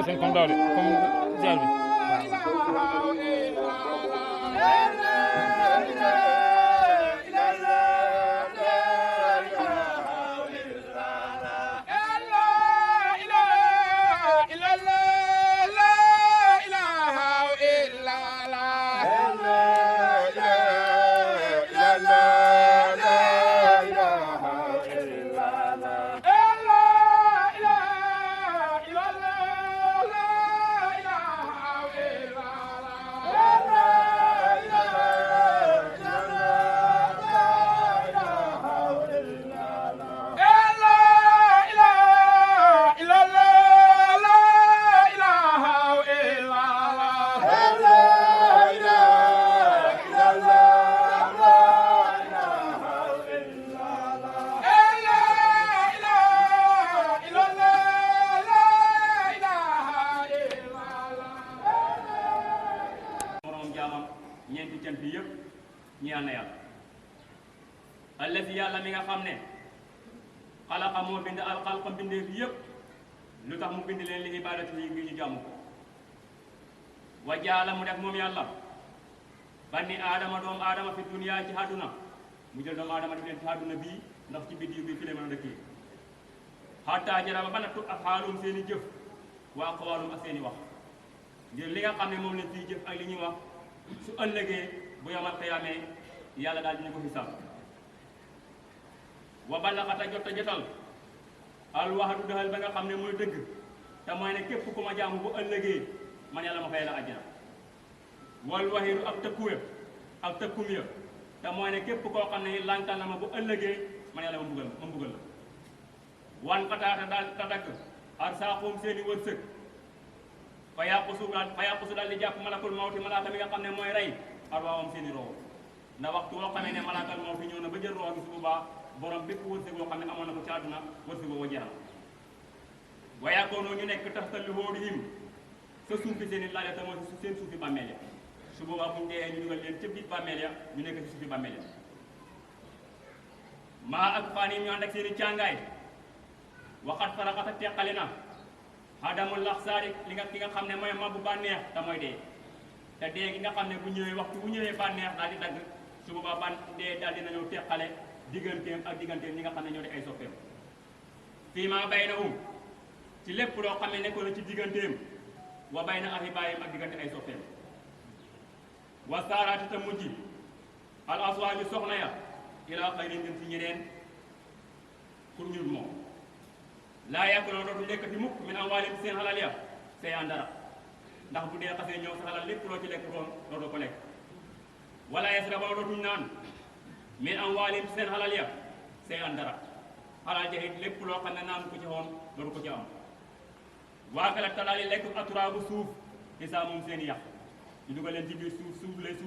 seen comme daaw de comme ziar bi. ñeenti cant yëpp ñaan na yàlla allazi yàlla mi nga xam ne xalaqa moo bind alxalqa mbindeef yëpp lu tax mu bind leen li ibadati yi ngi ñu jàmm ko wa jaala mu def moom yàlla banni aadama doomu aadama fi duniyaa ci àdduna mu jël doomu aadama def leen ci àdduna bii ndax ci biddiw bi fi la mën a dëkkee xataa jaraba ba nattu ak xaalum seen i jëf wa aqwaalum ak seen i wax ngir li nga xam ne moom lañ ciy jëf ak li ñuy wax su ëllëgee bu yomal xiyaamee yàlla daal dina ko xisaab wa balaxata jot a jotal al waxatu daxal ba nga xam ne mooy dëgg te mooy ne képp ku ma jaamu bu ëllëgee man yàlla ma fay la àjjana wal waxiru ak tëkkuwe ak tëkkum ya te mooy ne képp koo xam ne lànkal na ma bu ëllëgee man yàlla ma mbugal la wan xataata daal ta dagg ar saaxum seeni wërsëg fa yàqusu daal di jàpp malakul mawti malaaka mi nga xam ne mooy rey arwaawam seeni roo ndax waxtu woo xamee ne malaakal mawti ñëw na ba jël roo gi su boobaa borom bépp wërsëg boo xam ne amoon na ko ci àdduna wërsëg boo jeexal wa yaakoonoo ñu nekk taxtal li hóodihim sa suufi seeni laaj te mooy seen suufi bàmmeel ya su boobaa buñ dee ñu dugal leen ca biir bàmmeel ya ñu nekk ci suufi bàmmeel ya maa ak faan yi ñu ànd ak seeni càngaay waxat faraxata teqale na xadamul laxsaari li nga ki nga xam ne mooy mabbu bànneex te mooy dee te dee gi nga xam ne bu ñëwee waxtu bu ñëwee bànneex daal di dagg su boobaa ban dee daal dina ñëw teqale digganteem ak digganteem ñi nga xam ne ñoo di ay soppeem fii maa bay na ci lépp loo xam ne nekkoon na ci digganteem wa bay na ahibaayam ak diggante ay soppeem wa saaraati ta mujj al aswaaju soxna ya ilaa xayrin ngeen ci ñeneen pour ñun moom laa yàkkuloo dootu lekkati mukk min amwaalim seen xalal ya say an dara ndax bu dee xasee ñëw sa xalal lépp loo ci lekk doon dootoo ko lekk wala yasraboo dootuñ naan min amwaalim seen xalal ya say an dara xalal ja it lépp loo xam ne naan ko ci xoon dootu ko ci am waakala talaali lekk aturaabu suuf isaa moom seen i yàq ñu dugal leen ci biir suuf leen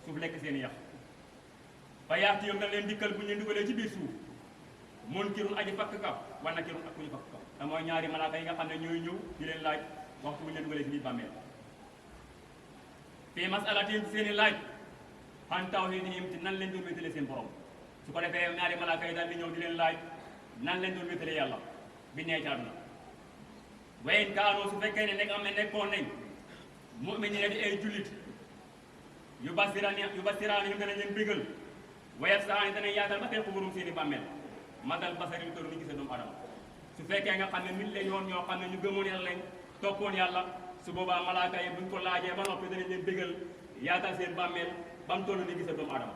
suuf lekk seen i yàq fa yaati yoom dañ leen dikkal bu ñu leen dugalee ci biir suuf mun kirun aji fakk ka war na kirun ak ku ñu fakk ka te mooy ñaari malaaka yi nga xam ne ñooy ñëw di leen laaj waxtu bu ñu leen dugalee ci biir bàmmeel fii masalatim seen i laaj xan tawhidihim ci nan leen doon wéetale seen borom su ko defee ñaari malaaka yi daal di ñëw di leen laaj nan leen doon wéetale yàlla bi nee ci àdduna wayen kaanoo su fekkee ne nekkoon nañ mu'miniina di ay jullit yu basiraani ñu danañ leen bégal wayet saani danañ yaatal ba tey xuburum seen i bàmmeel madal basari lu toll ni gisee doomu adama su fekkee nga xam ne nit la yoon ñoo xam ne ñu gëmoon yàlla lañ toppoon yàlla su boobaa malaaka yi buñ ko laajee ba noppi danañ leen bégal yaatal seen bàmmeel ba mu toll ni gisee doomu adama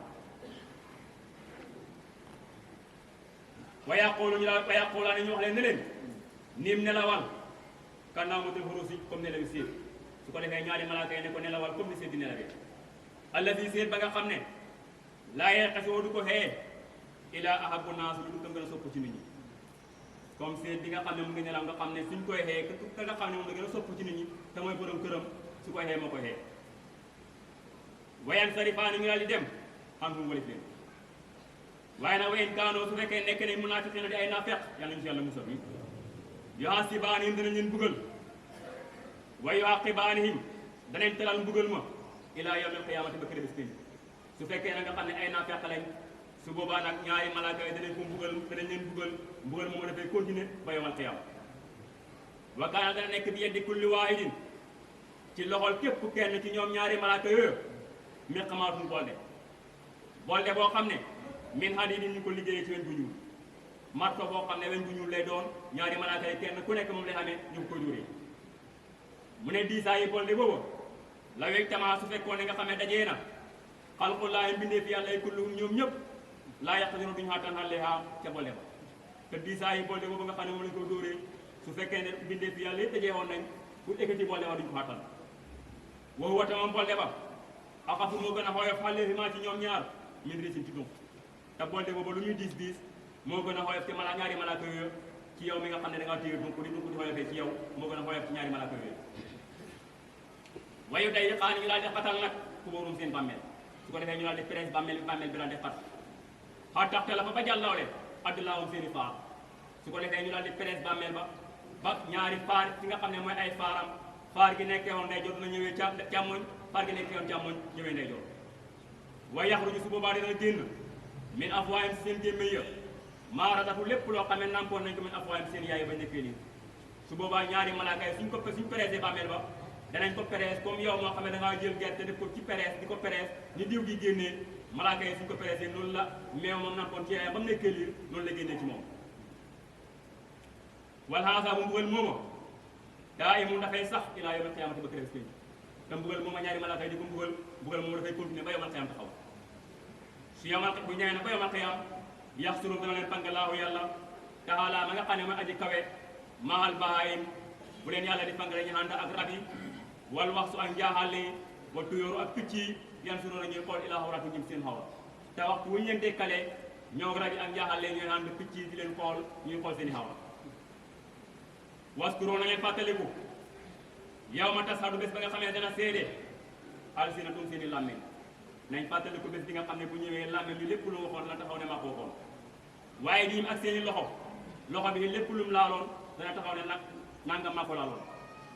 wa yaqulaani ñu wax leen ne leen niim nelawal kannaamatul xurusi comme nelawi séet su ko defee ñaari malaaka yi ne ko nelawal comme ni séet di nelawee alladi séet ba nga xam ne laa yeexasoo du ko xëyee ilaa ahabu naas lu du ko gën a sopp ci nit ñi comme séet bi nga xam ne mu ngi nelaw nga xam ne suñ koy xëyee ka nga xam ne moom la gën a sopp ci nit ñi te mooy borom këram su koy xëyee moo koy xëyee wayan sarifaani ñu daal di dem xam fu mu walif leen waaye nag wayen kaanoo su fekkee nekk ne munaafiqiina di ay naafeq yàlla ñu si yàlla musal yuhasibaanihim danañ leen mbugal wa yuaqibaanihim danañ telal mbugal ma ilaa yawmil qiyaamati ba kër bés pénc su fekkee na nga xam ne ay naafeq lañ su boobaa nag ñaari malaaka yi danañ ko mbugal danañ leen mbugal moom dafay continuer ba yawmal qiyaama wa kaana dana nekk bi yeddi kulli waahidin ci loxol képp kenn ci ñoom ñaari malaaka yooyu miqmaatun bolde boo xam ne min hadiidin ñu ko liggéeyee ci weñ bu ñuul marto boo xam ne weñ bu ñuul lay doon ñaari malaaka yi kenn ku nekk moom lay xamee ñu ngi koy dóoree mu ne diisaayi bolde boobu la weñ tamaa su fekkoon ne nga xam ne dajee na xalqullaahi mbindee fi yàlla ay kulluhum ñoom ñëpp laa yaqdiruuna duñu xattan alayha ca bolde ba te diisaayi bolde boobu nga xam ne moom lañ ko dóoree su fekkee ne mbindee fi yàlla yëpp dajee woon nañ pour ekkati bolde ba duñu ko xattan woowu wata moom bolde ba axafu moo gën a xooyof alayhimaa ci ñoom ñaar min risin ci dum te bolde boobu lu ñuy diis moo gën a xooyof ci ñaari malaaka yooyu ci yow mi nga xam ne da ngaa téye donc di xooyofee ci yow moo gën a xooyof ci ñaari malaaka yooyu wayu day xaani ñu daal di xatal nag ku boorum seen bàmmeel su ko defee ñu daal di presse bàmmeel bi daal di xat xaa taxte la fa ba jàllawle addullaahum seen i faar su ko defee ñu daal di presse bàmmeel ba ñaari faar fi nga xam ne mooy ay faaram faar gi nekkee woon ndeyjoor dina ñëwee càmmoñ faar gi nekkee woon càmmoñ ñëwee ndeyjoor way yaxruju su boobaa dina génn min afwaahim seen gémmiñ ya maa ratatu lépp loo xam ne nampoon nañ ko min afwaahim seen yaay ba nekkee nii su boobaa ñaari malaaka yi suñ pressé bàmmeel ba danañ ko presse comme yow moo xam ne da ngaa jël gerte def ko ci presse di ko presse ni diw gi génnee malaaka yi suñ ko pressé noonu la meew moom nampoon ci yaayam ba mu nekkee liir noonu la génnee ci moom wal xaasa bu mbugal mooma daa imun dafay sax ilaa yawmal qiyaamati ba keroog pénc te mbugal mooma ñaari malaaka yi di ko mbugal mooma dafay continuer ba yawmal qiyaam taxaw su yawmal bu ñëwee nag ba yawmal qiyaam yaxsuru dana leen pangalaahu yàlla taala ma nga xam ne mooy aji kawe mahal bahaayim bu leen yàlla di pang dañuy ànd ak rab yi wal wax su ak njaaxaale yi wa tuyóoru ak picc yi yan su noonu ñuy xool ilaa xawraatu jëm seen xawra te waxtu wuñu leen dekkalee ñoo rab yi ak njaaxaale ñooy ànd picc yi di leen xool ñuy xool seen i xawra waskuro na ngeen fàttaliku yow ma tasadu bés ba nga xam ne dana seede alsinatum seen i làmmiñ nañ fàttaliku bés bi nga xam ne bu ñëwee làmmiñ bi lépp lu waxoon la taxaw ne maa ko waxoon waaye diim ak seen i loxo bi lépp lu mu laaloon dana taxaw ne nag nangam maa ko laaloon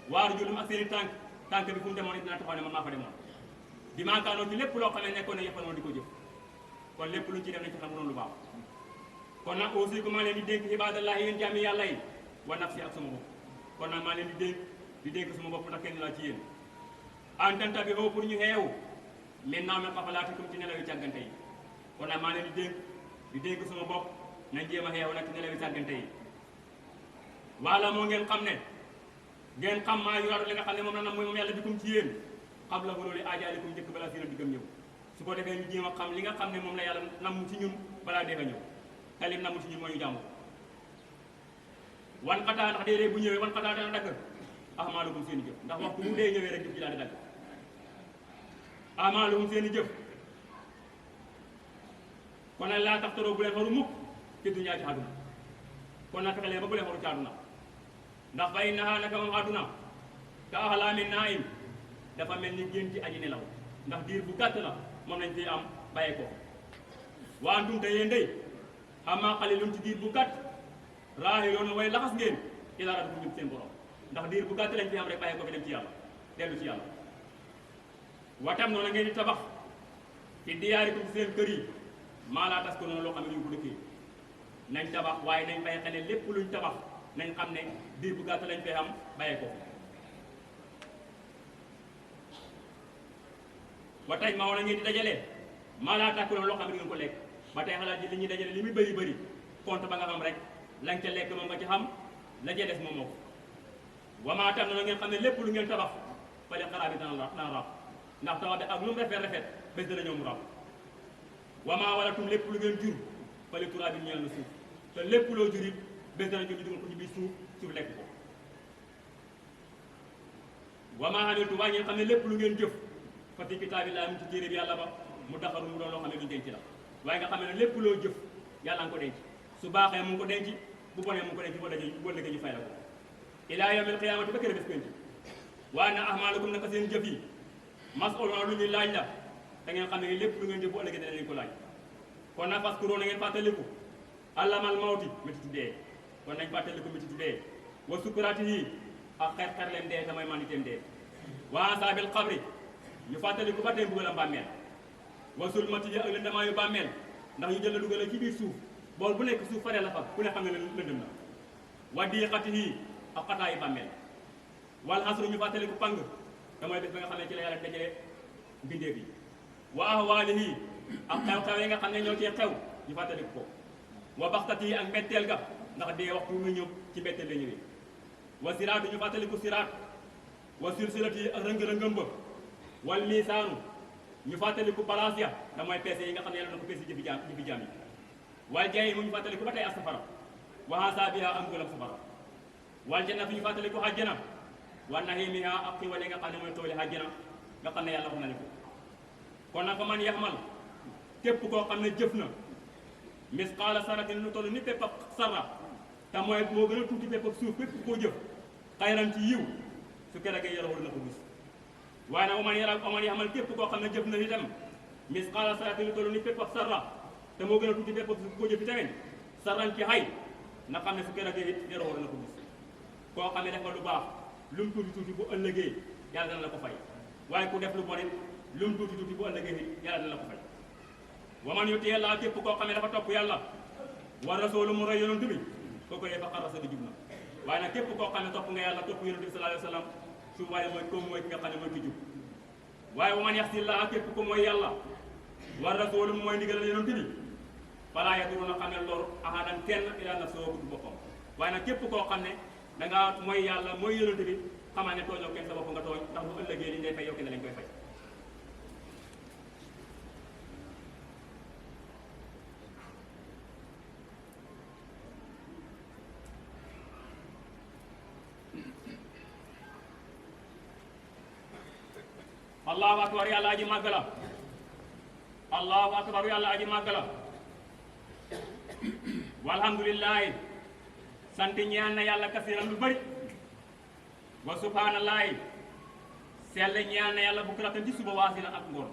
waaru julum ak seen i tànk bi fu mu demoon it dina taxaw ne man maa fa demoon di maakaanoo ci lépp loo xam ne nekkoon ne yëppanoon di ko jëf kon lépp luñ ci def nañ ci xam noonu lu baax kon nag aussi ku maa leen di dénk ibadallahi yéen jàmmi yàlla yi wa nafsi ak sama bopp kon nag maa leen di dénk sama bopp ndax kenn laa ci yéen en tant bi pour ñu xeewu maintenant mi xafalaatikum ci nelaw yi càggante yi kon nag maa leen di dénk sama bopp nañ jéem a xeewu nag ci nelaw yi càggante yi wala moo ngeen xam ne ngeen xam maa yoraatu li nga xam ne moom la nam mooy moom yàlla bikum ci yéen xam la loolu aajaalikum njëkk balaa seen diggam ñëw su ko defee ñu jéem a xam li nga xam ne moom la yàlla namm ci ñun balaa dee ñëw te lim namm ci ñun mooy ñu jàmm wan xataa ndax déedéet bu ñëwee wan xataa dana dagg ahmaalukum seen i jëf ndax waxtu mu dee ñëwee rek jëf ji daal di dagg ahmaalukum seen i jëf kon nag laa tax taroo bu leen xaru mukk ci dunya ci àdduna kon nag fexe leen ba bu leen xaru ci àdduna ndax fa innahaa naka moom àdduna ka axlaami naa'im dafa mel ni gént ci aji nelaw ndax diir bu gàtt la moom lañ fi am bàyyee ko waa antum te yéen day xamaa xalilun ci diir bu gàtt raahiluuna way laxas ngeen ilaa rabbikum jëm seen borom ndax diir bu gàtt lañ fi am rek bàyyee ko fi dem ci yàlla dellu ci yàlla watam noonu ngeen di tabax fi diyaarikum ci seen kër yi maa laa tas ko noonu loo xam ne duñ ko dëkkee nañ tabax waaye nañ bàyyi xel lépp luñ tabax nañ xam ne diir bu gàtt lañ fay am bàyyee ko ba tey maa woon ngeen di dajale maa laa tàkk loo xam ne ngeen ko lekk ba tey xalaat ji li ñuy dajale li muy bëri compte ba nga xam rek lañ ca lekk moom nga ci xam la ca des moom moo ko wamaa tam na ngeen xam ne lépp lu ngeen tabax fale xaraa bi dana rab ndax tabax bi ak lu mu rafet bés dana ñëw mu rab wamaa wala tum lépp lu ngeen jur fale turaa bi ñeel na suuf te lépp loo jur it bés dana jóg ñu dugal ko ci biir suuf lekk ko wamaa amiltu waa ngeen xam ne lépp lu ngeen jëf fa fi kitaabillaah mu ci téere bi yàlla ba mu daxaru mu doon loo xam ne luñ denc la waaye nga xam ne lépp loo jëf yàlla nga ko denc su baaxee mu ngi ko denc bu bonee mu ngi ko denc boo léegi ñu fay la ko ilaa yawmil qiyaamati ba kër bés penc waa na ahmaalakum naka seen jëf yi mas'uuluuna lu ñuy laaj la da ngeen xam ne lépp lu ngeen jëf bu ëllëgee danañ ko laaj kon nag faskuruu na ngeen fàttaliku allamal mawti métitu dee kon nañ fàttaliku métitu dee wa sukuraatihi ak xer leen dee damay manditeem dee wa asaabil qabri ñu fàttaliku ba tey mbugalam bàmmeel wa sulmatihi ak lëndamaayu bàmmeel ndax ñu jël la dugal ci biir suuf bool bu nekk suuf faree la fa ku ne xam ne lëndëm na wa diiqatihi ak xataayi bàmmeel wal xasru ñu fàttaliku pang te mooy bés ba nga xam ne ci la yàlla dajale mbindeef yi wa ahwaalihi ak xew-xew yi nga xam ne ñoo cee xew ñu fàttaliku ko wa baxtati ak mbetteel ga ndax dee waxtu muy ñëw ci mbetteel la ñëwee wa siraatu ñu fàttaliku siraat wa silsilati ak rëng-rëngëm ba wal miisaanu ñu fàttaliku balance ya da mooy peese yi nga xam ne yàlla na ko peese jëfi jaam yi wal jayi mu ñu fàttaliku ba tey ak safara wa hasaabiha am gëlam safara wal jannatu ñu fàttaliku àjjana wa nahimiha ak xiwal yi nga xam ne mooy tooli àjjana nga xam ne yàlla wax na ne ko kon nag fa man yaxmal képp koo xam ne jëf na misqaala saratin lu toll ni pépp ak sarra te mooy moo gën a tuuti pépp ak suuf pépp koo jëf xayran ci yiw su keroogee yarawul na ko gis waaye nag oman yaxmal képp koo xam ne jëf na itam misqaala saratin lu toll ni pépp ak sarra te moo gën a tuuti pépp ak suuf koo jëf itamit sarran ci xay na xam ne su keroogee it yarawul na ko gis koo xam ne def nga lu baax lu mu tuuti tuuti bu ëllëgee yàlla dana la ko fay waaye ku def lu bon it lu mu tuuti tuuti bu ëllëgee it yàlla dana la ko fay waman yuti yàlla képp koo xam ne dafa topp yàlla wa rasuulu mu roy yonent bi kooku yee fa xarasa di jub na waaye nag képp koo xam ne topp nga yàlla topp yonent bi sallallahu alayhi wa sallam su waaye mooy comme mooy ki nga xam ne mooy ki jub waaye waman yaxsi laa képp ko mooy yàlla wa rasuulu mooy ndigal yonent bi falaa yadurru na xam ne lor ahadan kenn ilaa nafsihi budul boppam waaye nag képp koo xam ne da ngaa mooy yàlla mooy yonent bi xamaa ne tooñoo kenn sa bopp nga tooñ ndax bu ëllëgee li ngay fay yow kenn lañ koy fay allahu akbar yàlla aji màgg la allahu akbar yàlla aji màgg la walhamdulillahi sant ñaan na yàlla kasiran lu bëri wa subhanallahi sell ñaan na yàlla bu kratan ci suba waasila ak ngoon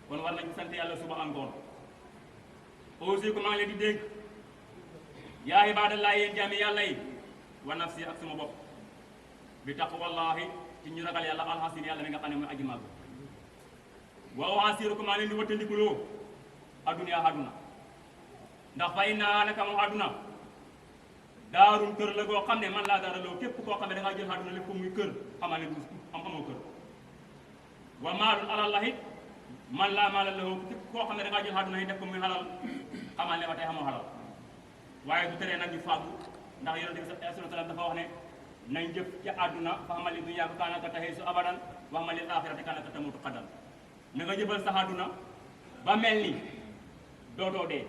kon war nañu sant yàlla suba ak ngoon aussi ko maa ngi leen di dénk yaa ibadallahi yéen jaami yàlla yi wa nafsi ak sama bopp bi taqwallahi ci ñu ragal yàlla alxasir yàlla mi nga xam ne mooy aji màgg wa uxasirukum maa leen di wëttandikuloo adduna àdduna ndax fay naa naka moom àdduna daarum kër la goo xam ne man laa daara loo képp koo xam ne da ngaa jël àdduna lépp ko muy kër xamaa ne du amoo kër wa maalun alal la it man laa maala la képp koo xam ne da ngaa jël àdduna yi def ko muy xalal xamaa ne ba tey xamoo xalal waaye du teree nag ñu fàggu ndax yonent bi sallallahu alayhi wa sallam dafa wax ne nañ jëf ci àdduna fa xamal li dunya kaanaka taxiisu abadan wa xamal lil aaxirati kaanaka tamuutu xadan na nga jëfal sa àdduna ba mel ni dootoo dee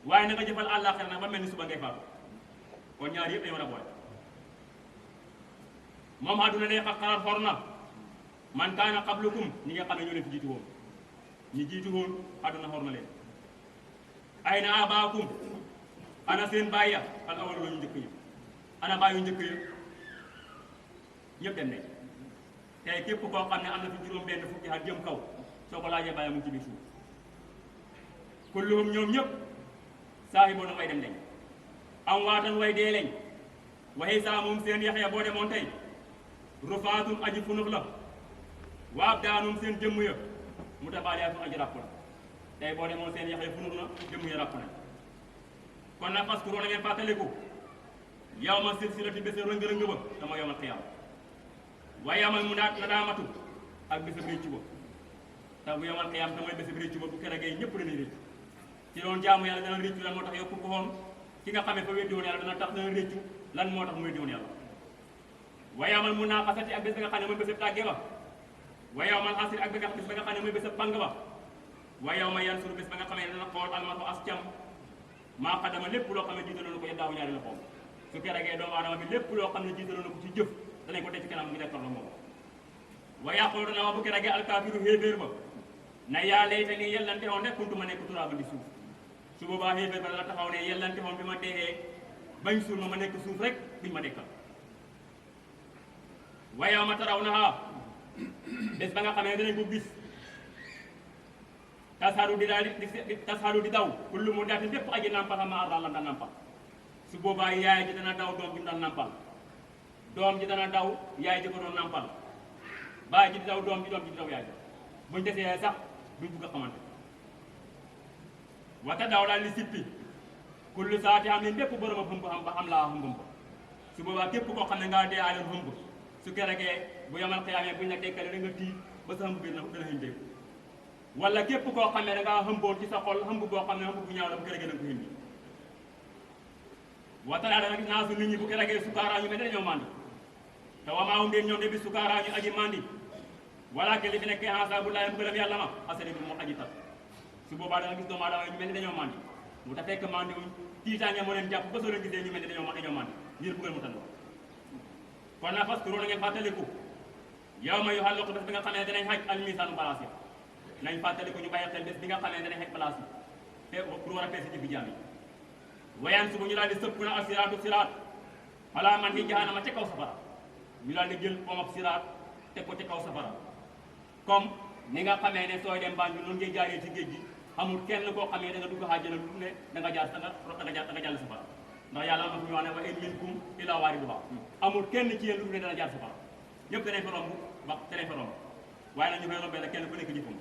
waaye na nga jëfal àllaaxira nag ba mel ni suba ngay faatu kon ñaar yëpp dañu war a boole moom àdduna day xar xor na man kaana qablukum ñi nga xam ne ñoo leen fi jiitu woon ñi jiitu woon àdduna xor na leen ay na abaakum ana seen bàyya al awal la ñu njëkk yi ana bàyyu njëkk yi ñëpp dem nañ tey képp koo xam ne am na fi juróom benn fukki at jëm kaw soo ko laajee bàyyi mu ngi ci biir suuf kulluhum ñoom ñëpp saahiboona way dem lañ am waatan way dee lañ waxi saa moom seen yaxya boo demoon tey rufaatum aji funux la waab daanum seen jëmm ya mutabaaliyatum aji ràpp la tey boo demoon seen yaxya funux na jëmm ya ràpp na kon nag faskuru na ngeen fàttaliku yawma silsilati bés rëng-rëng ba te mooy yawmal qiyaama waaye yawmal nadaamatu ak bés réccu ba te bu yawmal qiyaama te mooy bés réccu ba bu keroogee ñëpp danañ réccu ci doon jaamu yàlla dana réccu lan moo tax yow ku ko xoon ki nga xamee fa weddi woon yàlla dana tax dana réccu lan moo tax mu weddi woon yàlla waaye yawmal munaaqasati ak bés ba nga xam ne mooy bés tàgge ba waaye yawmal asri ak bés ba nga xam ne mooy bés pang ba waaye yawma yansuru bés ba nga xam ne dana xool almar'u as cam maa xadama lépp loo xam ne jiitaloon na ko yeddaawu ñaari la xoom su keroogee doomu aadama bi lépp loo xam ne jiitaloon na ko ci jëf danañ ko teg ci kanam mu ngi def la moom wa yaqulu dana wax bu keroogee alkaafiru xéeféer ba na yaa layta nii yellante woon rek kuntu ma nekk turaaba di suuf su boobaa xéeféer ba dana taxaw ne yellante woon bi ma deexee bañ suul ma nekk suuf rek biñ ma dekkal wa yawma tarawnahaa bés ba nga xam ne danañ ko gis tasaaru di daal di tasaaru di daw kullu mu daatin bépp aji nampal xam ma arda lam daan nampal su boobaa yaay ji dana daw doom ji mu daan nampal doom ji dana daw yaay ji ko doon nampal baay ji di daw doom ji di daw yaay ji buñ desee sax duñ bugg a xamante wata daw daal di sippi kullu saati am ne bépp borom a xumb xam ba xam laa xum ba su boobaa képp koo xam ne ngaa dee aaloon hëmb su keregee bu yamal xiyaamee buñ la dekkale da nga tiit ba sa hëmb bi dana hëndeeku wala képp koo xam ne da ngaa hëmboon ci sa xol hëmb boo xam ne hëmb bu ñaaw la bu keregee da nga ko hindi watalaada nag naa su nit ñi bu keregee sukaaraa ñu mel ne dañoo mandi te wamaawu ngeen ñoom de bi sukaaraa ñu aji mandi wala ke li fi nekk ensa bu laay mbugalam yàlla ma asari bi mu aji tat su boobaa da nga gis doomu aadama ñu mel ne dañoo mandi mu ta fekk mandi wuñ tiitaange moo leen jàpp ba soo leen gisee ñu mel ne dañoo mandi ngir bugal mu tan kon na fas kuroo na ngeen fàttaliku yow ma yu xàlloqu bés bi nga xamee ne danañ xaj al misaanu balance yi nañ fàttaliku ñu bàyyi xel bés bi nga xamee ne danañ xaj balance yi te pour war a peese jëfi jaam yi wayaan su bu ñu daal di sëpp na ak siraatu siraat ala man ni jahanama ca kaw safara ñu daal di jël om ak siraat teg ko ca kaw safara comme ni nga xamee ne sooy dem Banjul noonu ngay jaaree ci géej gi amul kenn koo xamee da nga dugg àjjana lu ne da nga jàll safara ndax yàlla am na fu ñu wax ne wa in minkum illaa waariduhaa amul kenn ci yéen lu ne dana jaar safara ñëpp danañ fa romb ba danañ fa romb waaye nag ñu koy rombee nag kenn ku nekk jëfam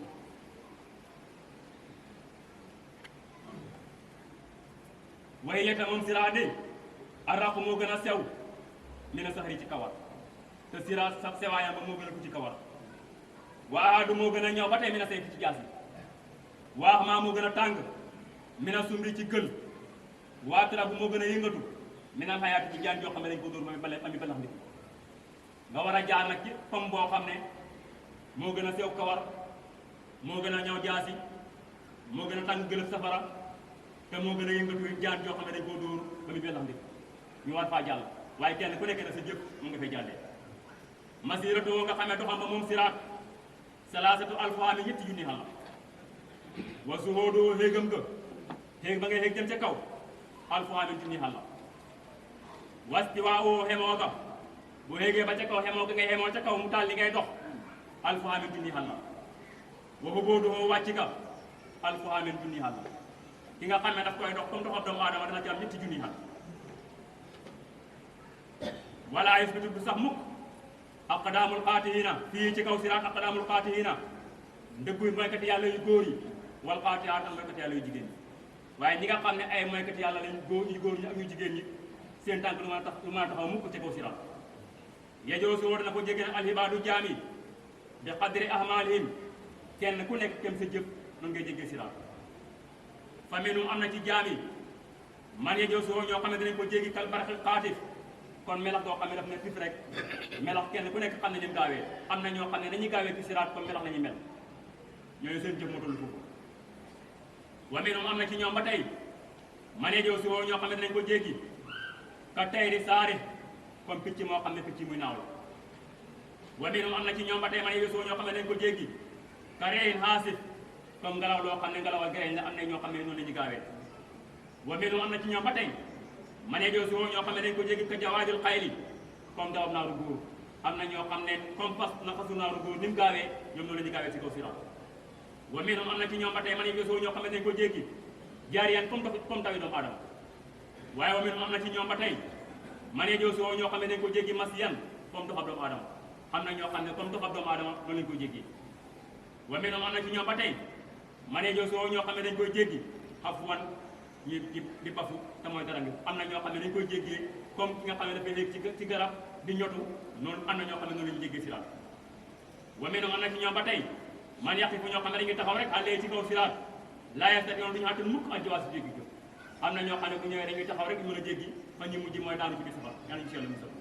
waaye yetta moom siraat de arraqu moo gën a sew mina saxari ci kawar te siraat sa sewaayam ba moo gën a ku ci kawar waadu moo gën a ñëw ba tey mina sayfi ci jaasi waax maa moo gën a tàng mina sumri ci gël waatara bu moo gën a yëngatu minal xayaati ci jaan joo xam ne dañ ko dóor mami balax ndik nga war a jaar nag ci pom boo xam ne moo gën a sew kawar moo gën a ñëw jaasi moo gën a tàng gëlëb safara te moo gën a yëngatu jaan joo xam ne dañ koo dóor mami balax ndik ñu war faa jàll waaye kenn ku nekk na sa jëf mu nga fay jàllee masiratu nga xamee doxam ba moom siraat salaasatu alfaami ñetti junni xala wa suhoodoo xéegam nga xéeg ba ngay xéeg jëm ca kaw alfaami junni xala wasti waa oo xemoo ga bu xéegee ba ca kaw xemoo ga ngay xemoo ca kaw mu taal li ngay dox alfaami junni xala wa xuboodoo wàcc ga alfaami junni xala ki nga xam ne daf koy dox comme doxab doomu aadama dana ci am ñetti junni xala wala yusbitu du sax mukk aqdaamul qaatihina fii ci kaw siraat aqdaamul qaatihina ndëgguy moykati yàlla yu góor yi wal qaatihaat ak moykati yàlla yu jigéen ñi waaye ñi nga xam ne ay moykati yàlla lañ góor ñi ak ñu jigéen ñi seen tànk lu mën a taxaw mukk ci kaw siraat yejoo si woo dana ko jéggi nag alxibaadu jaam yi bi qadri ahmaalihim kenn ku nekk kem sa jëf noonu ngay jéggee siraat fa minhum am na ci jaam yi man yejoo si woo ñoo xam ne dinañ ko jéggi kal barqil qaatif kon melax doo xam ne daf ne pif rek melax kenn ku nekk xam ne ni mu gaawee am na ñoo xam ne dañuy gaawee ci siraat comme melax la ñuy mel ñooñu seen jëf moo toll foofu wa minhum am na ci ñoom ba tey man yejoo si woo ñoo xam ne dinañ ko jéggi ka tey di saari comme picc moo xam ne picc muy naaw la wa minhum am na ci ñoom ba tey man yejoo si woo ñoo xam ne dañ ko jéggi ka reyin haasif comme ngelaw loo xam ne ngelawal gereñ la am na ñoo xam ne noonu la ñuy gaawee wa minhum am na ci ñoom ba tey man yejoo si woo ñoo xam ne dañ ko jéggi ka jawaajul xayli comme dawab naaru góor am na ñoo xam ne comme na fasu naaru góor ni mu gaawee ñoom noonu la ñuy gaawee ci kaw siraat wa minhum am na ci ñoom ba tey man yejoo si woo ñoo xam ne dañ ko jéggi jaariyan comme tawi doomu aadama waaye wa minhum am na ci ñoom ba tey man yejoo si woo ñoo xam ne dañ ko jéggi masiyan comme doxab doomu aadama am na ñoo xam ne comme doxab doomu aadama noonu lañ ko jéggi wa minhum am na ci ñoom ba tey man yejoo si woo ñoo xam ne dañ koy jéggi afwan di bafu te mooy dara ngi am na ñoo xam ne dañ koy jéggee comme ki nga xam ne dafay léeg ci garab di ñotu noonu am na ñoo xam ne noonu la ñu jéggee siraat wa minhum am na ci ñoom ba tey man yaqifu ñoo xam ne dañuy taxaw rek àllee ci kaw siraat laa yastati'uuna duñu àttan mukk al-jawaaz jéggi ko am na ñoo xam ne bu ñëwee dañuy taxaw rek mën a jéggi fa ñu mujj mooy daanu ci biir safara yàlla ñu ci yàlla musal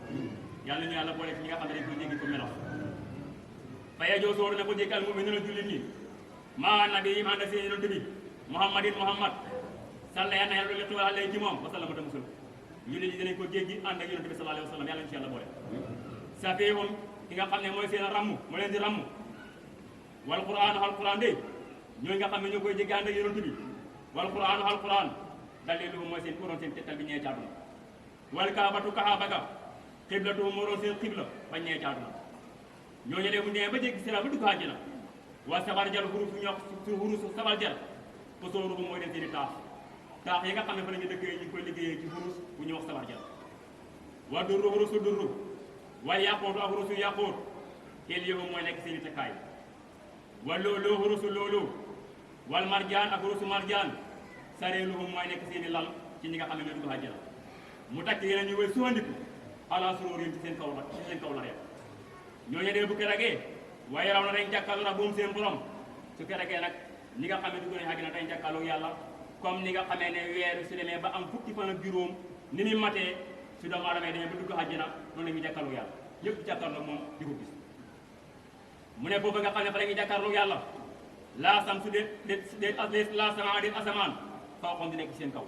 yàlla ñu yàlla boole ci ñi nga xam ne dañ koy jéggi ko melax fa yejoo soo dina ko jéggi al mu'minuuna jullit ñi maa nabi yi ànd ak seen yonent bi muhammadin muhammad salla yàlla na yàlla doon xiwal alayhi ci moom wa sallama ta musul jullit ñi dinañ ko jéggi ànd ak yonent bi sallallahu alayhi wa sallam yàlla ñu ci yàlla boole safihum ki nga xam ne mooy seen ramm moo leen di ramm wal qur'aan alquran de ñooy nga xam ne ñoo koy jéggi ànd ak yonent bi wal qur'aan alquran daliluhum mooy seen uroon seen tettal bi ñee caaduna wal kaabatu kaaba ga xiblatuhum moo doon seen xibla ba ñee caaduna ñooñu de bu ñëwee ba jéggi sira ba dugg àjjana wa sabar jal xurusu ñoo xurusu sabar jal ko soorubu mooy leen seen i taax yi nga xam ne fa la ñu dëkkee ñu ngi koy liggéeyee ci xurus bu ñuy wax sabar jal wa durru xurusu durru wal yàqootu ak xurusu yàqoot teel yëfu mooy nekk seen i takkaay wa looloo xurusu looloo wal marjaan ak xurusu marjaan sareeluhum mooy nekk seen i lal ci ñi nga xam ne ñoo dugg àjjana mu takk yeneen ñu way suwandiku ala suróorin ci seen kaw la rek ñooñu dee bu keragee waaye raw na dañ jàkkaarloo nag boom seen borom su keragee nag ñi nga xamee dugg nañ àjjana dañ jàkkaarloo yàlla comme ni nga xamee ne weer su demee ba am fukki fan ak juróom ni muy matee su doomu aadama yi demee ba dugg àjjana noonu la ñuy jàkkaarloo yàlla yëpp jàkkaarloo moom di ko gis mu ne boobu nga xam ne fa la ñuy jàkkaarloo yàlla laa sam su dee laa sama di asamaan foo xam di nekk seen kaw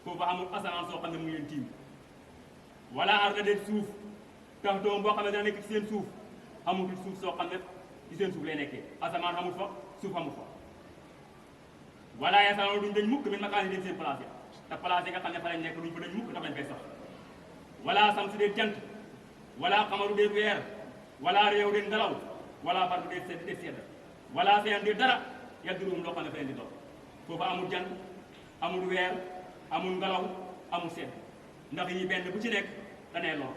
foofu amul asamaan soo xam ne mu ngi leen tiim wala ar na dee suuf tax doom boo xam ne dana nekk ci seen suuf amutul suuf soo xam ne ci seen suuf lay nekkee asamaan amul fa suuf amul fa wala yasaloo duñ dañ mukk min makaani den seen place te place yi nga xam ne fa lañ nekk duñ fa dañ mukk ndax lañ fay sax wala sam su dee jant wala xamaru dee weer wala réew dee ngelaw wala bardu dee sedd wala seen di dara yaddurum loo xam ne fa leen di dox foofu amul jant amul weer amul ngelaw amul sedd ndax yi benn bu ci nekk danee lor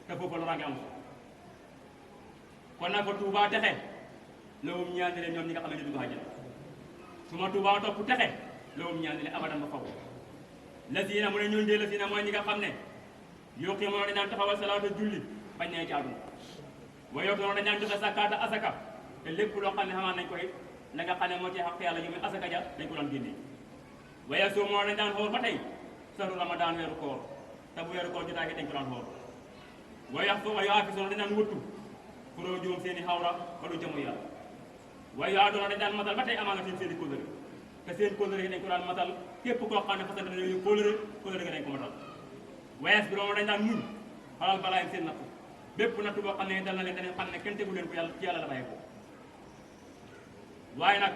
te foofu loraange amul kon nag fa Tuubaa texe lawum ñaan leen ñoom ñi nga xam ne ñu dugg àjjana su ma Tuubaa topp texe lawum ñaan leen abadan ba faw la siina mu ne ñooñu dee la siina mooy ñi nga xam ne yokki moo dañ naan taxawal salaata julli bañ nee ci àdduna wa yokki moo dañ naan joxe sakaata asaka te lépp loo xam ne xamaan nañ koy la nga xam ne moo ci xaq yàlla ñu muy asaka ja dañ ko doon génnee waaye soo moo dañ daan xoor ba tey saru ramadan weeru koor te bu weeru koor jotaay dañ ko daan xoor waaye afisoon dañ daan wëttu furoo joom seen i xawra ba du jëmu yàlla waaye yaa doona dañ daan matal ba tey amaana seen i kóllëre te seen kóllëre yi dañ ko daan matal képp koo xam ne fasante dañu kóllëre ga dañ ko matal waaye bi doon dañ daan muñ xalal balaa seen natt bépp natt boo xam ne dal na leen dañu xam ne kenn tegu leen ko yàlla ci yàlla la bàyyi ko waaye nag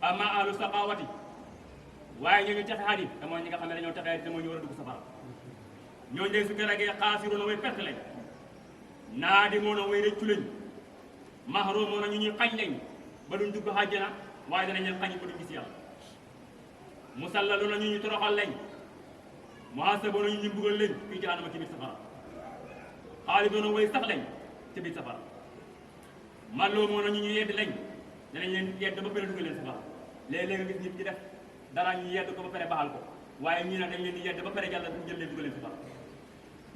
ama alu saqawati waaye ñooñu texe xarit te mooy ñi nga xam ne dañoo texe te mooy ñu war a dugg safara ñooñu day su keragee xaasiroona way perte lañ naa di moona way rëccu lañ maxaroo moona ñu ñuy xañ lañ ba duñ dugg àjjana waaye danañ leen xañ ba duñ gis yàlla musallaloona ñu ñu toroxal lañ muhasaboona ñu ñu mbugal lañ fii jahannama ci biir safara xaalidoona way sax lañ ci biir safara malloo moona ñu ñu yedd lañ danañ leen yedd ba pare dugal leen safara léeg-léeg nga gis nit ci def dara ñu yedd ko ba pare baxal ko waaye ñii nag dañ leen di yedd ba pare jàll jël leen dugal leen safara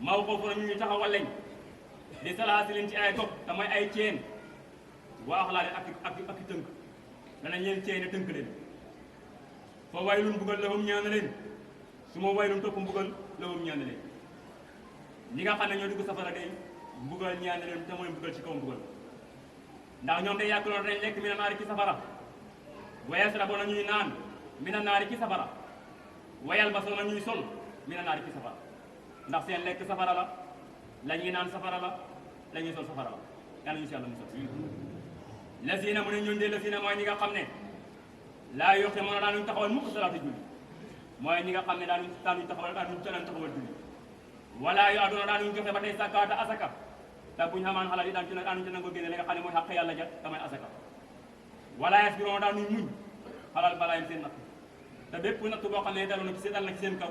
maw ko fona ñu ñu taxawal lañ di salaasi leen ci ay gopp te mooy ay ceen waax laa leen ak tënk danañ leen ceene tënk leen fa waylun mbugal lahum ñaan na leen su ma waylun topp mbugal lahum ñaan na leen ñi nga xam ne ñoo dugg safara day mbugal ñaan na leen te mooy mbugal ci kaw mbugal ndax ñoom day yàq loolu dañ lekk mina naari ci safara wayes ra bona ñuy naan mina naari ci safara wayal ba sona ñuy sol mina naari ci safara ndax seen lekk safara la ñuy naan safara la ñuy sol safara la yàlla ñu si yàlla musal la siina mu ne ñooñu de la siina mooy ñi nga xam ne laa yoxe mën a daanuñ taxawal mukk salaatu julli mooy ñi nga xam ne daanuñ taxawal julli wala yu aduna daanuñ joxe ba tey sakaata asaka te buñ xamaan xalal yi daanuñ ci nangoo génne li nga xam ne mooy xaq yàlla ja tamay asaka wala yes bi moom daanuñ muñ xalal balaayam seen natt te bépp natt boo xam ne dal na ci seen kaw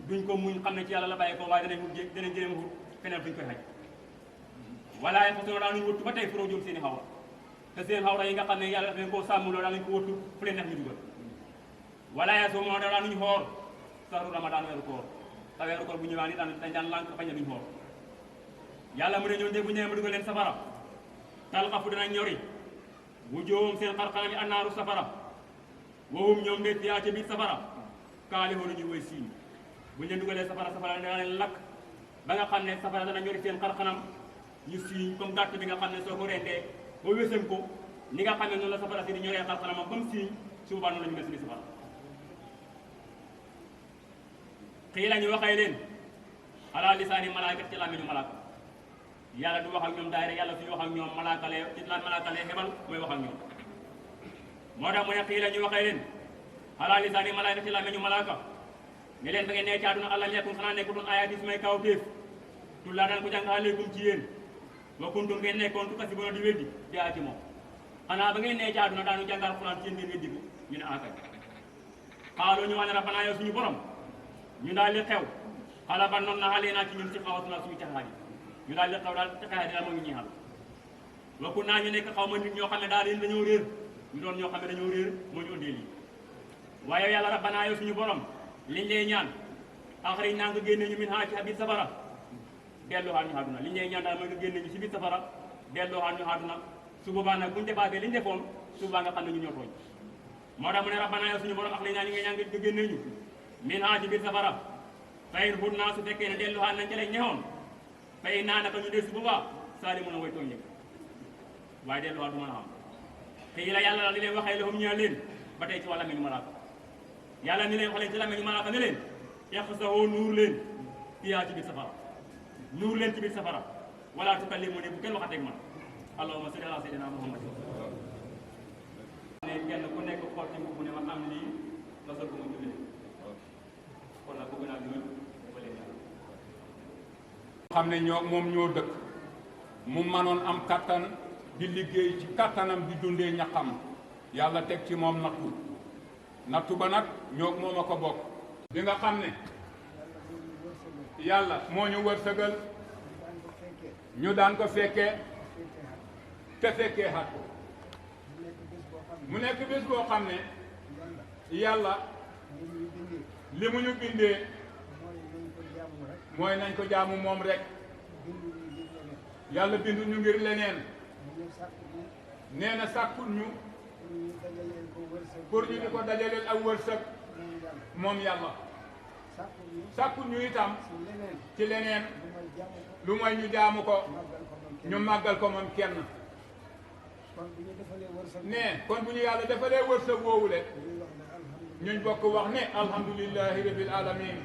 duñ ko muñ xam ne ci yàlla la bàyyi ko waaye danañ jéem wut feneen fuñ koy xaj wala yes bi daanuñ wëttu ba tey furoo jóom seen i xawra te seen xawra yi nga xam ne yàlla daf leen koo sàmmuloo daanuñ ko wëttu fu leen neex ñu dugal wala yes bi moom daanuñ xoor saru ramadan weeru koor te weeru koor bu ñëwaan dañ daan lànk bañ a duñ xoor yàlla mu ne ñoom de bu ñëwee ma dugal leen safara talxafu dinañ ñori wu joowum seen xarxanam yi annaaru safara wowum ñoom de fiyaa ca biir safara kaalihoo lu ñuy woy siiñ bu ñu leen dugalee safara dana leen lakk ba nga xam ne safara dana ñori seen xarxanam ñu siiñ comme gàtt bi nga xam ne soo ko rendee ba wésam ko ni nga xam ne noonu la safara si di ñoree xarxanamam ba mu siiñ su boobaa noonu la ñu mel si biir safara xii la ñu waxee leen alaa lisaani malaaka ci làmmiñu malaaka yàlla du wax ak ñoom daay rek yàlla suñu wax ak ñoom malaaka lee ci la malaaka lee xebal mooy wax ak ñoom moo tax mu ne xii la ñu waxee leen alaa lisaani malaaka ci làmmiñu malaaka ne leen ba ngeen nee ci àdduna àllam yakun xanaa nekkutoon ayaati sumay kaw téef tu laa daan ko jàng aleykum ci yéen wa kuntum ngeen nekkoon tukasi bona di weddi daa ci moom xanaa ba ngeen nee ci àdduna daanu jàngal Alxuraan ci yéen ngeen weddi ko ñu ne akay xaaloo ñu wane rabbanaa yow suñu borom ñu daal li xew xala ba noon na xalee naa ci ñun ci xawatuna suñu caxaat yi ñu daal li xew daal caxaat yi daal moo ngi ñuy xal wakku naa ñu nekk xaw ma nit ñoo xam ne daal yéen dañoo réer ñu doon ñoo xam ne dañoo réer moo ñu ëndee lii waaye yàlla rabbanaa yow suñu borom liñ lay ñaan axriñ naa nga génne ñu min haa ci biir safara delloowaat ñu àdduna li ñuy ñaan daal mooy nga génne ñu si biir safara delloowaat ñu àdduna su boobaa nag buñu defaatee li ñu defoon su boobaa nga xam ne ñu ñoo tooñ moo tax mu ne rabbana yow suñu borom ak li ñaan ñi nga ñaan nga génne ñu min haa ci biir safara fayir bud naa su fekkee ne delluwaat nañ ca lañ ñëwoon fay naa naka ñu dee su boobaa saali mun a way tooñ ñëpp waaye delluwaat du mën a xam te yi la yàlla la li leen waxee lahum ñaa leen ba tey ci wàlla meñu malaaka yàlla ni leen waxee ci la meñu malaaka ne leen iqsahoo nuur leen fiyaa ci biir safara nuur leen ci biir safara wala tukallimu ne bu kenn waxateeg man allahumma salli ala sayyidina muhammad ne kenn ku nekk xool ci mbubb ne ma am lii nga sol ko mu jullee kon nag bëgg naa dugal ba leen xam ne moom ñoo dëkk mu manoon am kattan di liggéey ci kattanam di dundee ñaxam yàlla teg ci moom nattu ba nag ñoo moom a ko bokk di nga xam ne yàlla moo ñu wërsëgal ñu daan ko fekkee te fekkee xat mu nekk bés boo xam ne yàlla li mu ñu bindee mooy nañ ko jaamu moom rek yàlla bindu ñu ngir leneen nee na sàkkul ñu pour ñu di ko dajaleel ak wërsëg moom yàlla sàkkul ñu itam ci leneen lu mooy ñu jaamu ko ñu màggal ko moom kenn ne kon bu ñu yàlla defalee wërsëg woowule ñuñ bokk wax ne alhamdulillahi rabbil alamin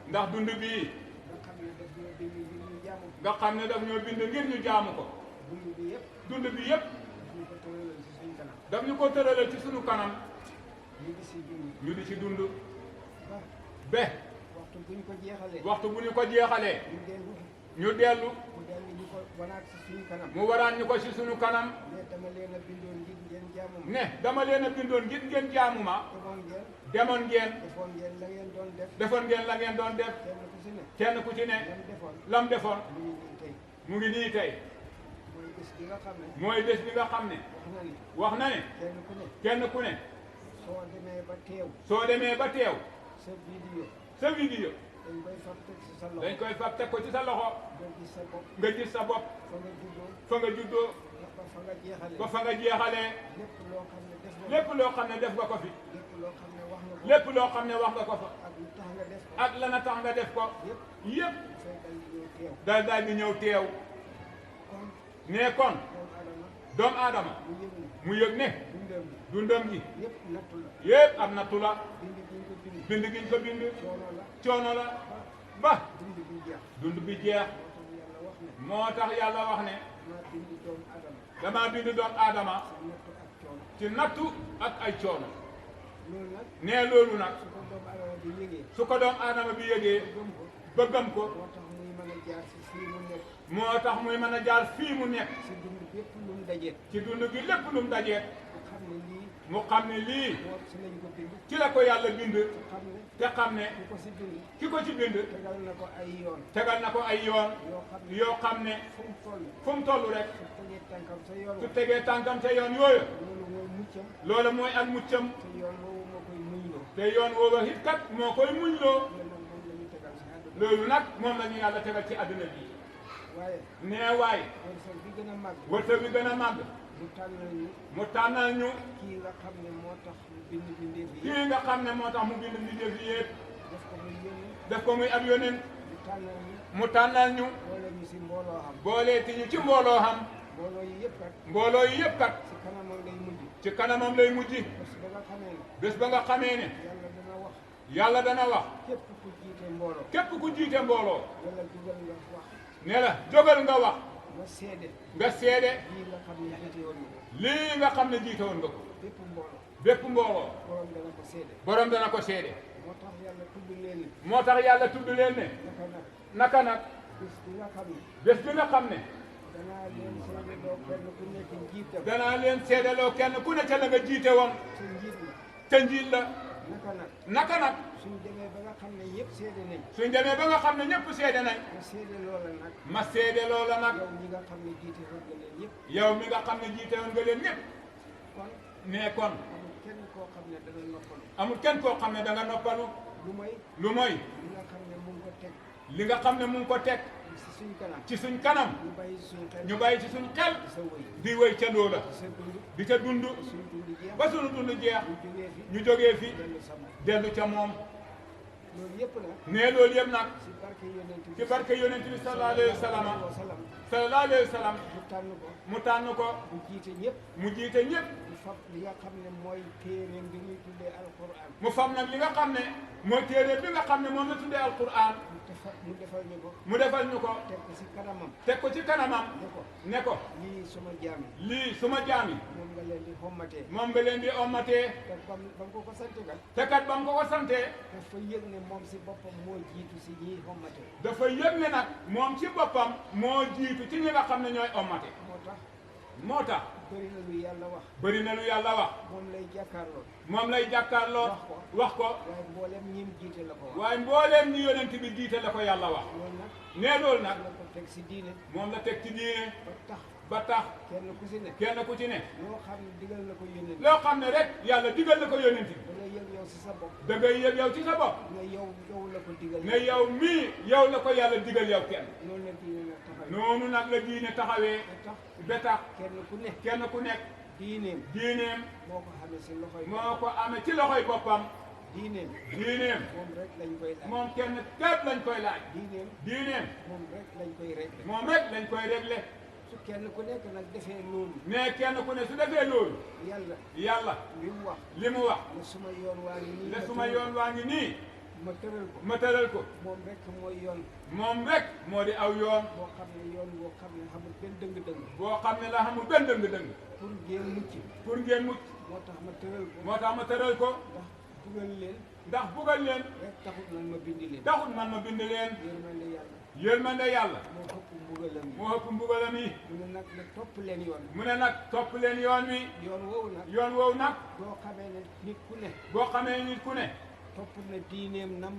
ndax dund bii nga xam ne daf ñoo bind ngir ñu jaamu ko dund bi yépp daf ñu ko tëralal ci sunu kanam ñu di ci dund be waxtu bu ñu ko jeexalee ñu dellu mu waraan ñu ko ci sunu kanam ne dama leen a bindoon ngir ngeen jaamu ma demoon ngeen defoon ngeen la ngeen doon def kenn ku ci ne lam defoon mu ngi nii tey mooy bés bi nga xam ne wax na ne kenn ku ne soo demee ba teew sa vidéo dañ koy fab teg ko ci sa loxo nga gis sa bopp fa nga juddoo ba fa nga jeexalee lépp loo xam ne def nga ko fi lépp loo xam ne wax nga ko fa ak la na tax nga def ko yépp daal di ñëw teew ne kon doomu aadama mu yëg ne dundam gi yépp am nattu la bind giñ ko bind coono la ba dund bi jeex moo tax yàlla wax ne dama bind doomu aadama ci nattu ak ay coono nee loolu nag su ko doomu aadama bi yëgee bëggam ko moo tax muy mën a jaar fii mu nekk ci dund gi lépp lu mu dajeet mu xam ne lii ci la ko yàlla bind te xam ne ki ko ci bind tegal na ko ay yoon yoo xam ne fu mu toll rek su tegee tànkam ca yoon yooyu loolu mooy ak muccam te yoon woowa it kat moo koy muñloo loolu nag moom la ñu yàlla tegal ci àdduna bi nee waay wërsëg bi gën a màgg mu tànnal ñu kii nga xam ne moo tax mu bind mbindeef yi yëpp def ko muy ab yónent mu tànnal ñu booleeti ñu ci mbooloo xam mbooloo yi yëpp kat ci kanamam lay mujj bés ba nga xamee ne yàlla dana wax képp ku jiite mbooloo ne la jógal nga wax nga seede lii nga xam ne jiite woon nga ko bépp mbooloo borom dana ko seede moo tax yàlla tudd leen ne naka nag bés bi nga xam ne danaa leen seedeloo kenn ku ne ca la nga jiite woon te njiit la naka nag suñ demee ba nga xam ne ñëpp seede nañ ma seede loola nag yow mi nga xam ne jiite woon nga leen ñëpp ne kon amul kenn koo xam ne da nga noppalu lu mooy li nga xam ne li nga xam ne mu ngi ko teg ci suñ kanam ci suñ kanam ñu bàyyi ci suñ xel ñu bàyyi ci suñ xel ci sa wëy di wéy ca loola ci sa dund di ca dund suñ dund jeex ba sunu dund jeex ñu jógee fi ñu jógee fi dellu sama dellu ca moom loolu yëpp nag ne loolu yëpp nag ci barke yonent bi ci barke yonent bi sallallahu alayhi wa sallam sallam sallallahu alayhi wa sallam mu tànn ko mu tànn ko mu jiite ñëpp mu jiite ñëpp mu fab li nga xam ne mooy téeréem bi ñuy tuddee alquran mu fam nag li nga xam ne mooy téere bi nga xam ne moom la tuddee alquran mu defal ñu ko mu defal ñu ko teg ko ci kanamam teg ko ci kanamam ne ko ne ko lii suma jaam yi lii suma jaam yi moom nga leen di xommatee moom nga leen di ommatee te bam ko ko sant kat te kat ba mu ko ko santee dafa yëg ne moom si boppam moo jiitu si ñiy xommatee dafa yëg ne nag moom ci boppam moo jiitu ci ñi nga xam ne ñooy ommate moo tax moo tax bëri na lu yàlla wax bëri na lu yàlla wax moom lay jàkkaarloo moom lay jàkkaarloo wax ko waaye mboolem ñim jiite la ko wax waaye mbooleem ñi yonent bi jiite la ko yàlla wax loolu nag nee loolu nag la ko teg si diine moom la teg ci diine ba tax ba tax kenn ku si ne kenn ku ci ne loo xam ne digal na ko yónnent loo xam ne rek yàlla digal na ko yonent bi da ngay yëg yow si sa bopp da ngay yëg yow ci sa bopp ne yow la ko digal ne yow mii yow la ko yàlla digal yow kenn loolu la diine nag taxaw noonu nag la diine taxawee ba tax ba tax kenn ku ne kenn ku nekk diineem diineem moo ko xamee si loxoy moo ko amee ci loxoy boppam diineem diineem moom rek lañ koy laaj moom kenn képp lañ koy laaj diineem diineem moom rek lañ koy réglé moom rek lañ koy réglé su kenn ku nekk nag defee loolu mais kenn ku ne su defee loolu yàlla yàlla li mu wax li mu wax ne suma yoon waa ngi nii ne suma yoon waa ngi nii ma tëral ko ma tëral ko moom rek mooy yoon moom rek moo di aw yoon boo xam ne yoon boo xam ne xamul benn dëng-dëng boo xam ne la xamul benn dëng-dëng pour ngeen mucc pour ngeen mucc moo tax ma tëral ko moo tax ma tëral ko ndax dugal leen ndax buggal leen rek taxut man ma bindi leen taxut man ma bind leen yërmande yàlla yërmande yàlla moo ëpp mbugalam yi moo ëpp mbugalam yi mu ne nag ne topp leen yoon mu ne nag topp leen yoon wi yoon woowu nag yoon woowu nag boo xamee ne nit ku ne boo xamee nit ku ne topp na diineem nam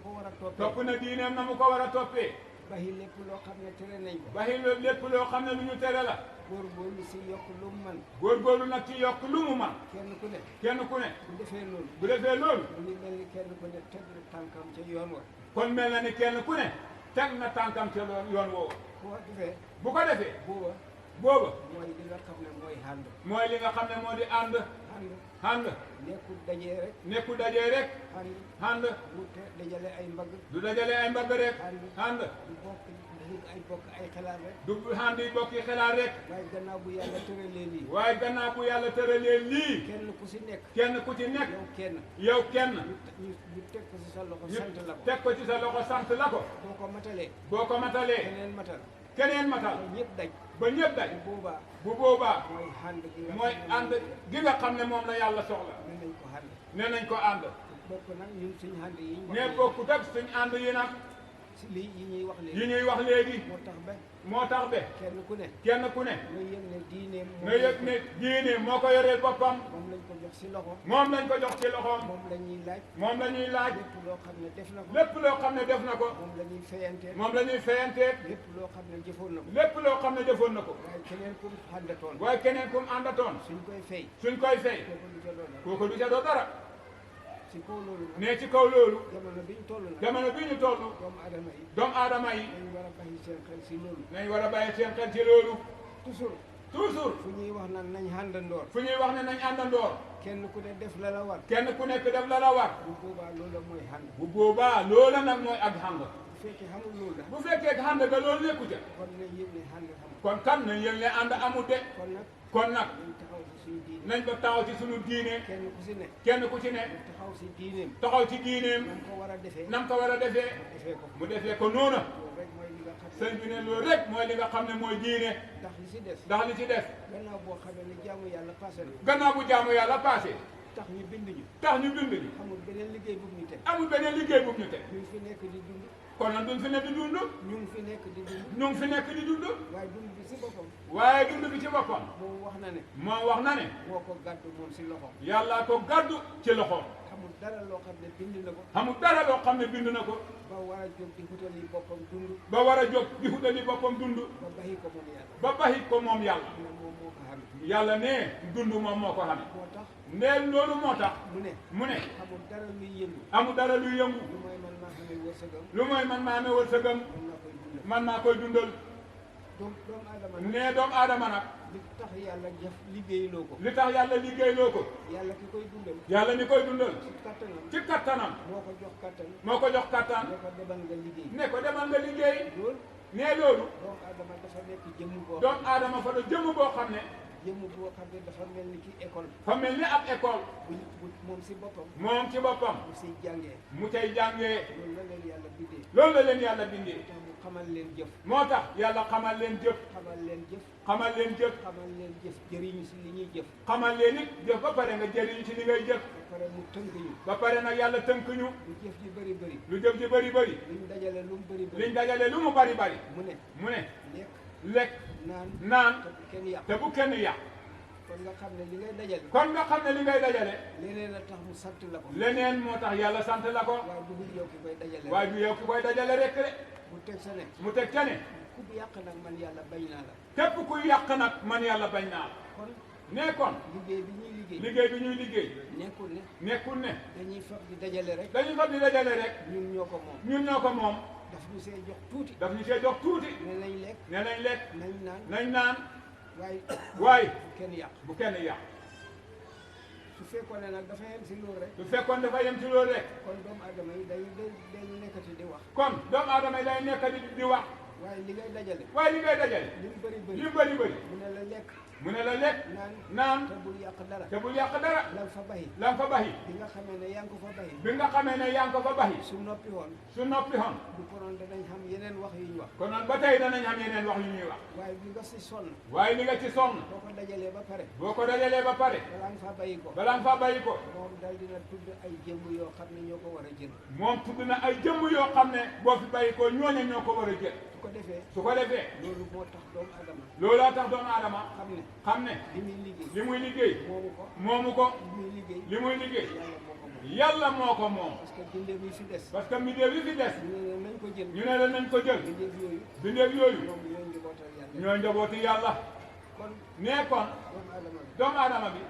ko war a toppee topp na diineem na mu ko war a toppee baxi lépp loo xam ne tere nañ ko baxi lépp loo xam ne lu ñu tere la góorgóorlu si yokk lu mu man góorgóorlu nag ci yokk lu mu man kenn ku ne kenn ku ne bu defee loolu bu defee loolu mu ngi mel ni kenn ku ne teg na tànkam ca yoon wa kon mel na ni kenn ku ne teg na tànkam ca yoon woowu bu ko defee bu ko defee booba booba mooy li nga xam ne mooy ànd mooy li nga xam ne moo di ànd ànd ànd nekkul dajee rek nekku dajee rek ànd ànd bu te dajale ay mbagg du dajale ay mbagg rek ànd du bokk ay bokk ay xalaat rek du ànd yi bokki xelaat rek waaye gannaaw bu yàlla tëralee lii waaye gannaaw bu yàlla tëralee lii kenn ku si nekk kenn ku ci nekk yow kenn yow kenn ñu teg ko si sa loxo ñu sant la ko teg ko ci sa loxo sant la ko boo ko matalee boo ko matalee keneen matal keneen matal ba ñëpp daj ba ñëpp daj bu boobaa bu boobaa mooy ànd gi nga mooy xam ne ànd gi nga xam ne moom la yàlla soxla ne nañ ko ànd nee nañ ko ànd bokk nag ñun suñu ànd yi ñu ne wax bokkut ak suñ ànd yi nag si lii yi ñuy wax yi léegi ñuy wax léegi moo tax ba moo tax be kenn ku ne kenn ku ne nga yëg ne diineem nga yëg ne diine moo ko yoreel boppam moom lañ ko jox si loxo moom lañ ko jox ci loxoom moom la ñuy laaj moom la ñuy laaj lépp loo xam ne def na ko lépp loo xam ne def na ko moom la ñuy fayantee moom la ñuy fayanteeg lépp loo xam ne jëfoon na ko lépp loo xam ne defoon na ko waaye keneen ku àndatoon waaye keneen kum àndatoon suñ koy fay suñ koy fay kooku du ca doon dara kooku du ca doo dara si kaw loolu nag ne ci kaw loolu jamono biñ toll nag jamono bi ñu toll doomu adama yi doomu aadama yi dañ war a bàyyi seen xel si loolu nañ war a bàyyi seen xel ci loolu toujours toujours fu ñuy wax naan nañ àndandoor fu ñuy wax ne nañ àndandoor kenn ku ne def la la war kenn ku nekk def la la war bu boobaa loolu mooy ànd bu boobaa loola nag mooy ak ànd bu fekkee xamul loolu la bu fekkee ànd ga loolu nekku ca kon nañ yëg ne ànd xamul kon kan nañ yëg ne ànd amul de kon nag kon nag nañ taxaw si suñu diine nañ ko taxaw ci sunu diine kenn ku si ne kenn ku ci ne taxaw si diineem taxaw ci diineem nam ko war a defee nam ko war a defee defee ko mu defee ko noona loolu rek mooy li nga xam sëñ bi ne loolu rek mooy li nga xam ne mooy diine ndax li si des ndax li ci def gannaaw boo xamee ne jaamu yàlla passé na gannaaw bu jaamu yàlla passé tax ñu bind ñu tax ñu bind ñu xamul beneen liggéey bu ñu teg amul beneen liggéey bu ñu teg ñu ngi fi nekk di dund kon nag duñ fi nekk di dund ñu ngi fi nekk di dund ñu ngi fi nekk di dund waaye dund bi si boppam waaye dund bi ci boppam moom wax na ne moom wax na ne moo ko gàddu moom si loxo yàllaa ko gàddu ci loxoom xamul dara loo xam ne bind na ko xamul dara loo xam ne bind na ko ba war a jóg di xutali boppam dund ba war a jóg di xutali boppam dund ba baxi ko moom yàlla ba baxi ko moom yàlla mu ne moom moo ko xam yàlla ne dund moom moo ko xam moo tax ndeel loolu moo tax mu ne xamul dara luy yëngu amul dara luy yëngu lu mooy man maa xamee wërsëgam lu mooy man maa amee wërsëgam man maa koy dundal man maa koy dundal donc doomu aadama ne doomu aadama nag li tax yàlla jëf liggéeyloo ko li tax yàlla liggéeyloo ko yàlla ki koy dundal yàlla ni koy dundal ci kattanam ci kattanam moo ko jox kattan moo ko jox kattan ne ko demal nga liggéey ne ko demal nga liggéey loolu ne loolu doomu aadama dafa nekk jëmm boo doomu aadama fa do jëmm boo xam ne jëmm boo xam ne dafa mel ni ki école fa mel ni ab école bu moom si boppam moom ci boppam mu siy jàngee mu cay jàngee loolu la leen yàlla bindee loolu la leen yàlla bindee tax mu xamal leen jëf moo tax yàlla xamal leen jëf xamal leen jëf xamal leen jëf xamal leen jëf jëriñu si li ñuy jëf xamal leen it jëf ba pare nga jëriñ ci li ngay jëf ba pare mu tënk ñu ba pare nag yàlla tënk ñu lu jëf ji bëri bëri lu jëf ci bëri bëri liñ dajale lu mu bëri bëri liñ dajale lu mu bëri bëri mu ne mu ne lekk lekk naan naan te bu kenn yàq te bu kenn yàq kon nga xam ne li ngay dajale kon nga xam ne li ngay dajale leneen a tax mu sant la ko leneen moo tax yàlla sant la ko waaye dugul yow ki koy dajale waaye du yow ki koy dajale rek de bu teg sa ne mu teg ca ne ku yàq nag man yàlla bañ naa la képp kuy yàq nag man yàlla bañ naa kon ne kon liggéey bi ñuy liggéey liggéey bi ñuy liggéey nekkul ne nekkul ne dañuy fab di dajale rek dañu fa di dajale rek ñun ñoo ko moom ñun ñoo ko moom daf ñu see jox tuuti daf ñu see jox tuuti ne nañ lekk ne nañ lekk nañ naan nañ naan waaye waaye bu kenn yàq bu kenn yàq su fekkoon ne nag dafa yem si loolu rek su fekkoon dafa yem ci loolu rek kon doomu aadama yi dañu nekkati di wax kon doomu aadama yi day nekk di wax waaye li ngay dajale waaye li ngay dajale li mu bëri bëri li bëri bëri mu ne la lekk mu ne la lekk naan naan te bul yàq dara te bul yàq dara lan fa bayi la nga fa baxi bi nga xamee ne yaa ngi ko fa bayi bi nga xamee ne yaa ngi ko fa baxi su noppi woon su noppi xoon du konoon danañ xam yeneen wax yu ñu wax kon noonu ba tey danañ xam yeneen wax yu ñuy wax waaye bi nga si sonn waaye li nga ci sonn boo ko dajalee ba pare boo ko dajalee ba pare balaa nga fa bayi ko balaa nga fa bàyyi ko moom dal dina tudd ay jëmm yoo xam ne ñoo ko war a jël moom tudd na ay jëmm yoo xam ne boo fi bàyyi ko ñooñe ñoo ko war a jël su ko defee su ko defee loolu moo tax doomu adama looloo tax doomu aadama xam ne xam ne li muy liggéey li muy liggéey moomu ko moomu ko li muy liggéey li muy liggéey yàlla moo ko moom yàlla moo ko moom parce que bindeef yi fi des parce que mbindeef yi fi des ñu ne nañ ko jël ñu ne la nañ ko jël bindeef yooyu mbindeef yooyu ñoom ñooy njabootal yàlla ñooy njabooti yàlla kon nee kon doomu adama bi doomu aadama bi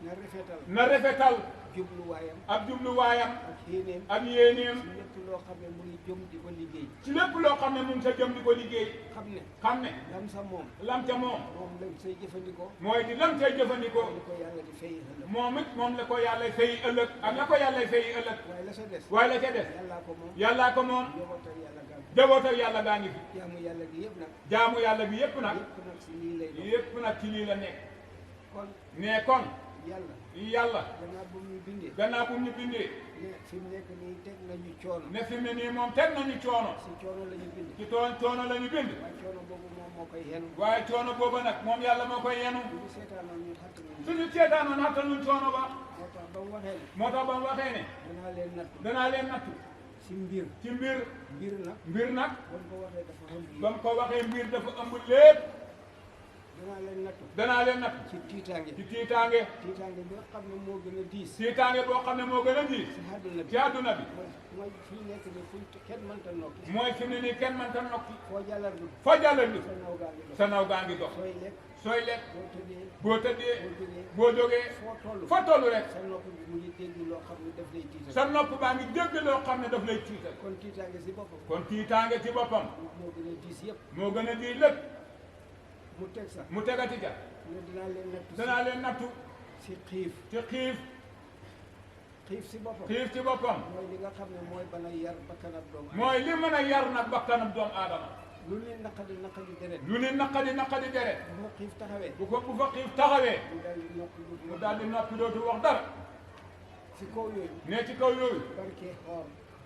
na rafetal na rafetal jubluwaayam ab jubluwaayam ak yéeneem ak yéeneem ci lépp loo xam ne mu ngi jëm di ko liggéey ci lépp loo xam ne mu ngi sa jëm di ko liggéey xam ne xam ne lam sa moom lam ca moom moom lañ say jëfandikoo mooy di lam cay jëfandikoo li ko yàlla di fay ëllëg moom it moom la ko yàlla fay ëllëg ak la ko yàlla fay ëllëg waaye la sa des waaye la ca des yàllaa ko moom yàllaa ko moom njabootal yàlla gàmm jabootal yàlla gaa ngi fi jaamu yàlla gi yëpp nag jaamu yàlla bi yépp nag yëpp nag si lii lay doon yépp nag ci lii la nekk kon nee kon yàlla yàlla gannaaw bu ñu bindee gannaaw bu ñu bindee ne fi mu nekk nii teg nañu coono ne fi mu ne nii moom teg nañu coono si coono la ñu bind ci coono la ñu bind waaye coono boobu moom moo koy yenu waaye coono booba nag moom yàlla moo koy yenu bu ñu seetaanoon ñu xatt nañu suñu seetaanoon xattaluñ coono ba moo tax ba mu waxee ne moo tax ba mu waxee ne danaa leen natt danaa leen nattu si mbir ci mbir mbir nag mbir nag ba mu ko waxee dafa xam ba mu ko waxee mbir dafa ëmb lépp danaa leen nattu danaa leen nattu ci tiitaange ci tiitaange tiitaange bi nga xam ne moo gën a diis tiitaange boo xam ne moo gën a diis si àdduna bi ci àdduna bi mooy fi mu nekk nii fuñ kenn mënta nokki mooy fi mu ne nii kenn mënta nokki foo jàllar bi foo jàllal bi sa naw gaa ngi dox sa naw gaa ngi dox sooy lekk sooy lekk boo tëddee boo tëddee boo jógee boo jógee foo toll rek sa nopp bi mu ngi dégg loo xam ne daf lay tiital sa nopp baa ngi dégg loo xam ne daf lay tiital kon tiitaange si boppam kon tiitaange ci boppam moo gën a diis yëpp moo gën a diis lépp mu teg sax mu tegati ca ne dinaa leen nattu danaa leen nattu si xiif ci xiif xiif si boppam xiif ci boppam mooy li nga xam ne mooy bana yar bakkanab doomu mooy li mën a yar nag bakkanam doomu aadama lu ne naqadi naqadi deret lu ni naqadi deret bu fa xiif taxawee bu fa xiif taxawee mu daal di noppi mu daal di noppi dootu wax dara si kaw yooyu ne ci kaw yooyu barke xoor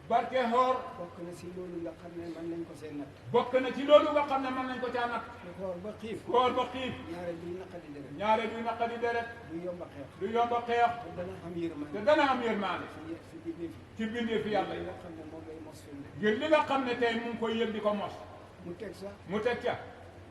barke xoor bokk na si loolu nga xam ne mën nañ ko seen natt bokk na ci loolu nga xam ne mën nañ ko caa natt ku xoor ba xiif xoor ba xiif ñaare duy naqadi deret ñaare du naqadi deret du yomba xeex du yomba xeex te dana am yërmande te dana am yërmaande si bindee fi ci bindee fi yàlla li yi nga xam ne moom ngay mos fi mu ne ngir li nga xam ne tey mu ngi koy yëg di ko mos mu teg sax mu teg ca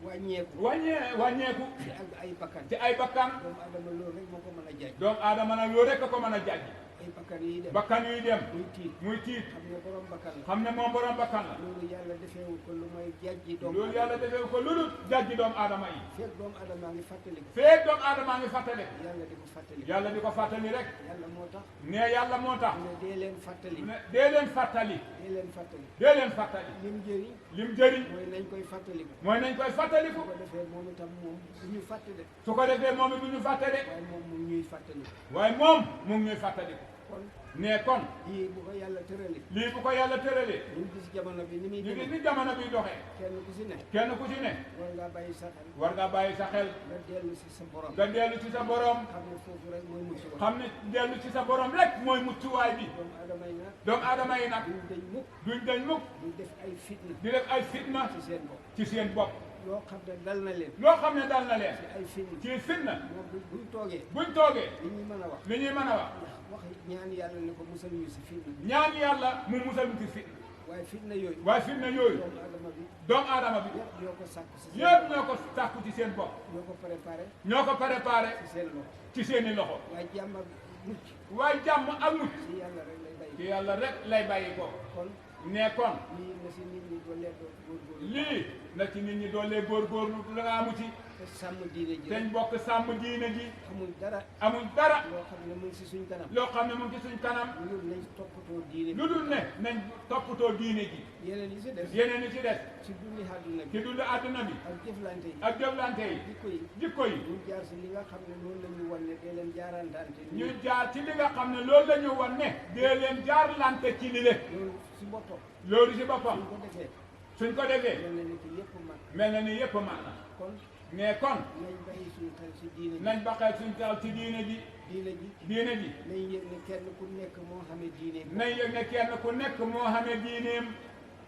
wàññeeku ci ak ay bakkan ci ay bakkan doomu adama loolu rek moo ko mën a jaaj doomu aadama nag loolu rek ko mën a jàjj ay bakkan yi dem bakkan yuy dem muy tiit muy tiit xam ne borom bakkan la xam ne moom borom bakkan la loolu yàlla defeewu ko lu mooy jajji doomu loolu yàlla defee ko lu dul jàjji doomu aadama yi fekk doomu adama ngi fàttali ko feek doomu aadama ngi fàttali yàlla di ko fàttali yàlla di ko fàttali rek yàlla moo tax ne yàlla moo tax mu ne dee leen fàttali ne dee leen fàttali dee leen fàttali dee leen fàttali lim njëriñ lim jëriñ mooy nañ koy fàttali ko mooy nañ koy fàttaliku bu ko defee moom itam moom du ñu fàtte de su ko defee moom it du ñu fàtte de waaye moom mu ñuy fàttali waaye moom mu ngi ñuy fàttaliku kon ne kon lii bu ko yàlla tërali lii bu ko yàlla tëralee ñu gis jamono bi ni muy ñu ngi demee ni jamono bi doxee kenn ku si ne kenn ku ci ne war ngaa bàyyi sa xel war nga bàyyi sa xel nga dellu si sa borom nga dellu ci sa borom xam ne foofu rek mooy mucc wa xam ne dellu ci sa borom rek mooy muccuwaay bi doomu adama yi nag doomu aadama yi nag duñ dañ mukk duñ dañ mukk di def ay fitna di def ay fitna ci seen bopp ci seen bopp loo xam ne dal na leen loo xam ne dal na leen ci ay fitna ci fitna moom buñ toogee buñ toogee li ñuy mën a wax li ñuy mën a wax wax ñaan yàlla ne ko musal ñu si fitna ñaan yàlla mu musal ci fitna waaye fitna yooyu waaye fitna yooyu doomu adama bi doomu aadama bi yëpp ñoo ko sàkk si seen yëpp ñoo ko sàkku ci seen bopp ñoo ko préparé ñoo ko préparé ci seen loxo ci seeni loxo waaye jàmm ak mucc waaye jàmm ak mucc ci yàlla rek lay bay ci yàlla rek lay bàyyi ko kon ne kon lii na si nit ñi doole góorgóorlu lii na ci nit ñi doole góorgóorlu la nga amu ci te sàmm diine ji dañ bokk sàmm diine ji xamul dara amuñ dara loo xam ne mu ngi si suñ kanam loo xam ne mu ngi ci suñ kanam lu dul nañ toppatoo diine lu dul ne nañ toppatoo diine ji yeneen yi si des yeneen yi ci des si dundi àdduna bi ci dund àdduna bi ak jëflante yi ak jëflante yi jikko yi jikko yi ñu jaar si li nga xam ne noonu la ñu wan ne dee leen jaarantante ñu jaar ci li nga xam ne loolu la ñu wan ne dee leen jaarlante ci li le loolu si boppam loolu ci boppam suñ ko defee suñ ko defee mel na ni ki yëpp mag mel na ni yëpp man na kon mais kon nañ bàyyi suñu xel si diine ji nañ baxee suñ taal ci diine ji diine ji diine ji nañ yëg ne kenn ku nekk moo xamee diine nañ yëg ne kenn ku nekk moo xamee diineem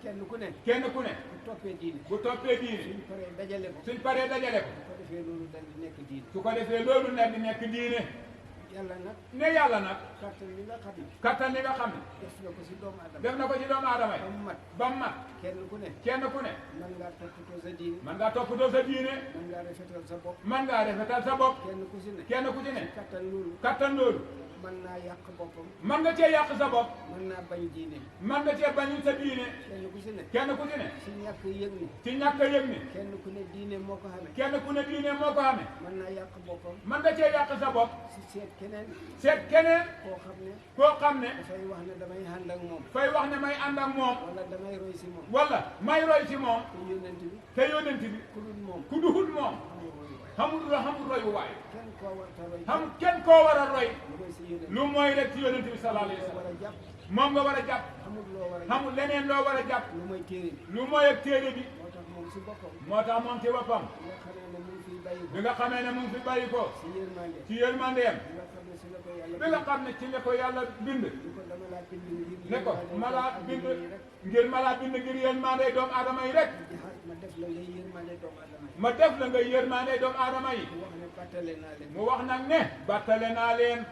kenn ku ne kenn ku ne bu toppee diine bu toppee diine suñ paree dajale ko suñ paree dajale ko bu ko defee loolu dal di nekk diine su ko defee loolu ne di nekk diine yàlla nag ne yàlla nag kàttan li nga xam ne kattan li nga xam ne def na ko si doomu adama def na ko ci doomu aadama ba yi mu mat ba mu mat kenn ku ne kenn ku ne mën ngaa toppatoo sa diine man ngaa toppatoo sa diine mën ngaa rafetal sa bopp man ngaa rafetal sa bopp kenn ku si ne kenn ku ci ne kattan loolu kattan loolu mën naa yàq boppam man nga cee yàq sa bopp mën naa bañ diine man nga cee bañu sa diine kenn ku si ne kenn ku ci ne si ñàkk yëg ni ci ñàkk a yëg ni kenn ku ne diine moo ko xamee kenn ku ne diine moo ko xamee mën naa yàq boppam man nga cee yàq sa bopp si seet keneen seet keneen koo xam ne koo xam ne dafay wax ne damay ànd ak moom fay wax ne may ànd ak moom wala damay roy si moom wala may roy ci moom te yónnent bi te yónnent bi ku dul moom ku duhul moom amul roy waay xamul royu waay kenn koo war ta roy xam kenn koo war a roy lu koy si yónnent lu mooy rek ci yónnent bi sallallahu alayhi wa loo war sallam a jàpp moom nga war a jàpp amul loo war a jàpp xamul leneen loo war a jàpp lu mooy téere bi lu mooy ak téere bi moo tax moom si boppam moo tax moom ci boppam nga xamee ne mu ngi fiy bàyyi ko bi nga xamee ne mu ngi fi bàyyi ko si yërmande ci yërmandeem bi nga xam ne si la ko yàlla bi nga xam ne ci la ko yàlla bind di ko dama laa bind ngir ne ko yërmande malaa ak bind yërmande rek ngir malaa bind ngir yërmande doomu aadama yi rek jaxaat ma def la ngay yërmande doomu adama yi ma def la nga yërmande doomu aadama yi mu wax ne bàttale naa leen mu wax nag ne battale naa leen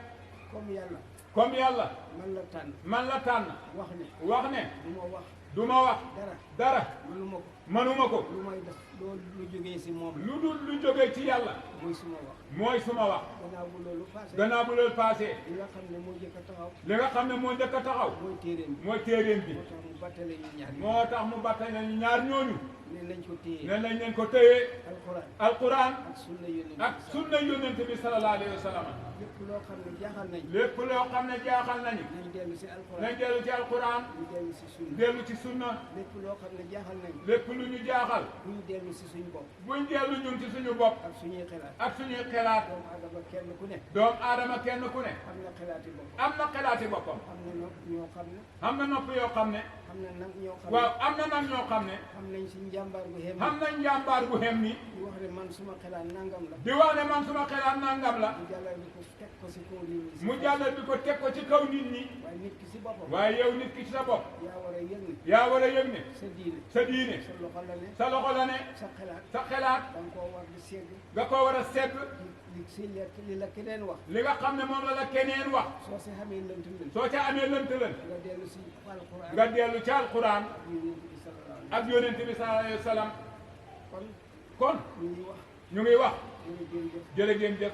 comme yàlla comme yàlla man la tànn man la tànn wax ne wax ne du ma wax du ma wax dara dara mënuma ko manuma ko lu may def loolu lu jógee si moom lu dul lu jógee ci yàlla muy suma wax mooy suma wax gannaaw bu loolu passé gannaaw bu loolu passé li nga xam ne moo jëkk a taxaw li nga xam ne moo njëkk a taxaw mooy téeréem bi mooy téeréem bi moo tax mu battale ñu ñaar ñi moo tax mu battale ñu ñaar ñooñu ne nañ ko téye ne lañ leen ko téye alxuraan alquran ak sunna yónnent ak sunna yónnent bi sallallahu alayhi wa sallam lépp loo xam ne jaaxal nañ lépp loo xam ne jaaxal nañu nañ dellu si alxuraan nañ dellu ci alquran ñu dellu si sunna dellu ci sunna lépp loo xam ne jaaxal nañ lépp lu ñu jaaxal buñ dellu si suñ bopp buñ dellu ñun ci suñu bopp ak suñuy xelaat ak suñuy xelaat doomu adama kenn ku ne doomu aadama kenn ku ne am na xelaati bopp am na xelaati boppam am na nopp ñoo xam ne am na nopp yoo xam ne am na nag ñoo xam waaw ne am na nag ñoo xam ne am nañ si njàmbaar bu xem am nañ njàmbaar bu xem ni di wax ne man suma xelaat nangam la di wax ne man suma xelaat nangam la mu jàllal bi ko teg ko si kaw nit ñi mu jàllal bi ko teg ko ci kaw nit ñi waaye nit ki si boppam waaye yow nit ki ci sa bopp yaa war a yëg ne yaa war a yëg ne sa diine sa diine sa loxo la ne sa loxo la ne sa xelaat sa xelaat da nga koo war di segg nga ko war a segg li si lekk li la keneen wax li nga xam ne moom la la keneen wax soo si xamee lënt lënt soo ca amee lënt lënt nga dellu si alxuraan nga dellu ci alquran ak yonent bi sallallahu alayhi ak yonent bi sallallahu alayhi wa sallam kon kon ñu ngi wax ñu ngi wax jërë ngeen jëf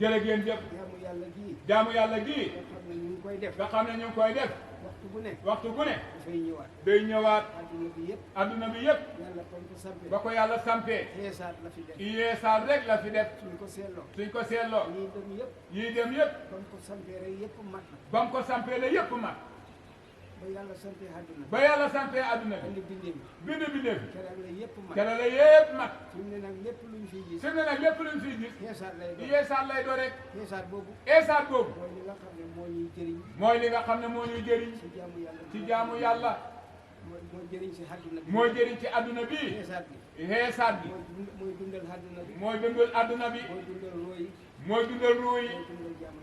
jërë ngeen jëf jaamu yàlla gii jaamu yàlla gii nga xam ne ñu ngi koy def nga xam ne ñu ngi koy def waxtu bu ne waxtu bu ne dafay ñëwaat day ñëwaat adduna bi yëpp adduna bi yëpp yàlla bañ ko sampee ba ko yàlla sampee xeesaat la fi def yeesaat rek la fi def suñ ko seetloo suñ ko seetloo ñii dem yëpp yii dem yëpp bañ ko sampee rek yëpp mat na ba mu ko sampee la yëpp mat ba yàlla sampee adduna ba yàlla sampee adduna bi andi bindee bi bindee fi keroog la yëpp mat kere la yëpp mat fi mu ne nag lépp luñ fiy gis su ne nag lépp luñ fiy gis xeesaat lay doon yeesaat lay doo rek xeesaat boobu eesaat boobu mooy li nga xam ne moo ñuy jëriñ mooy li nga xam ne moo ñuy jëriñ ci jaamu yàlla ci jaamu yàlla mooy jëriñ si adduna bi mooy jëriñ ci adduna bi xeesaat bi xeesaat bi mooy dundal adduna bi mooy dundal adduna bi mooy dundal rooy yi mooy dundal ruu yi mooy dundal jaamu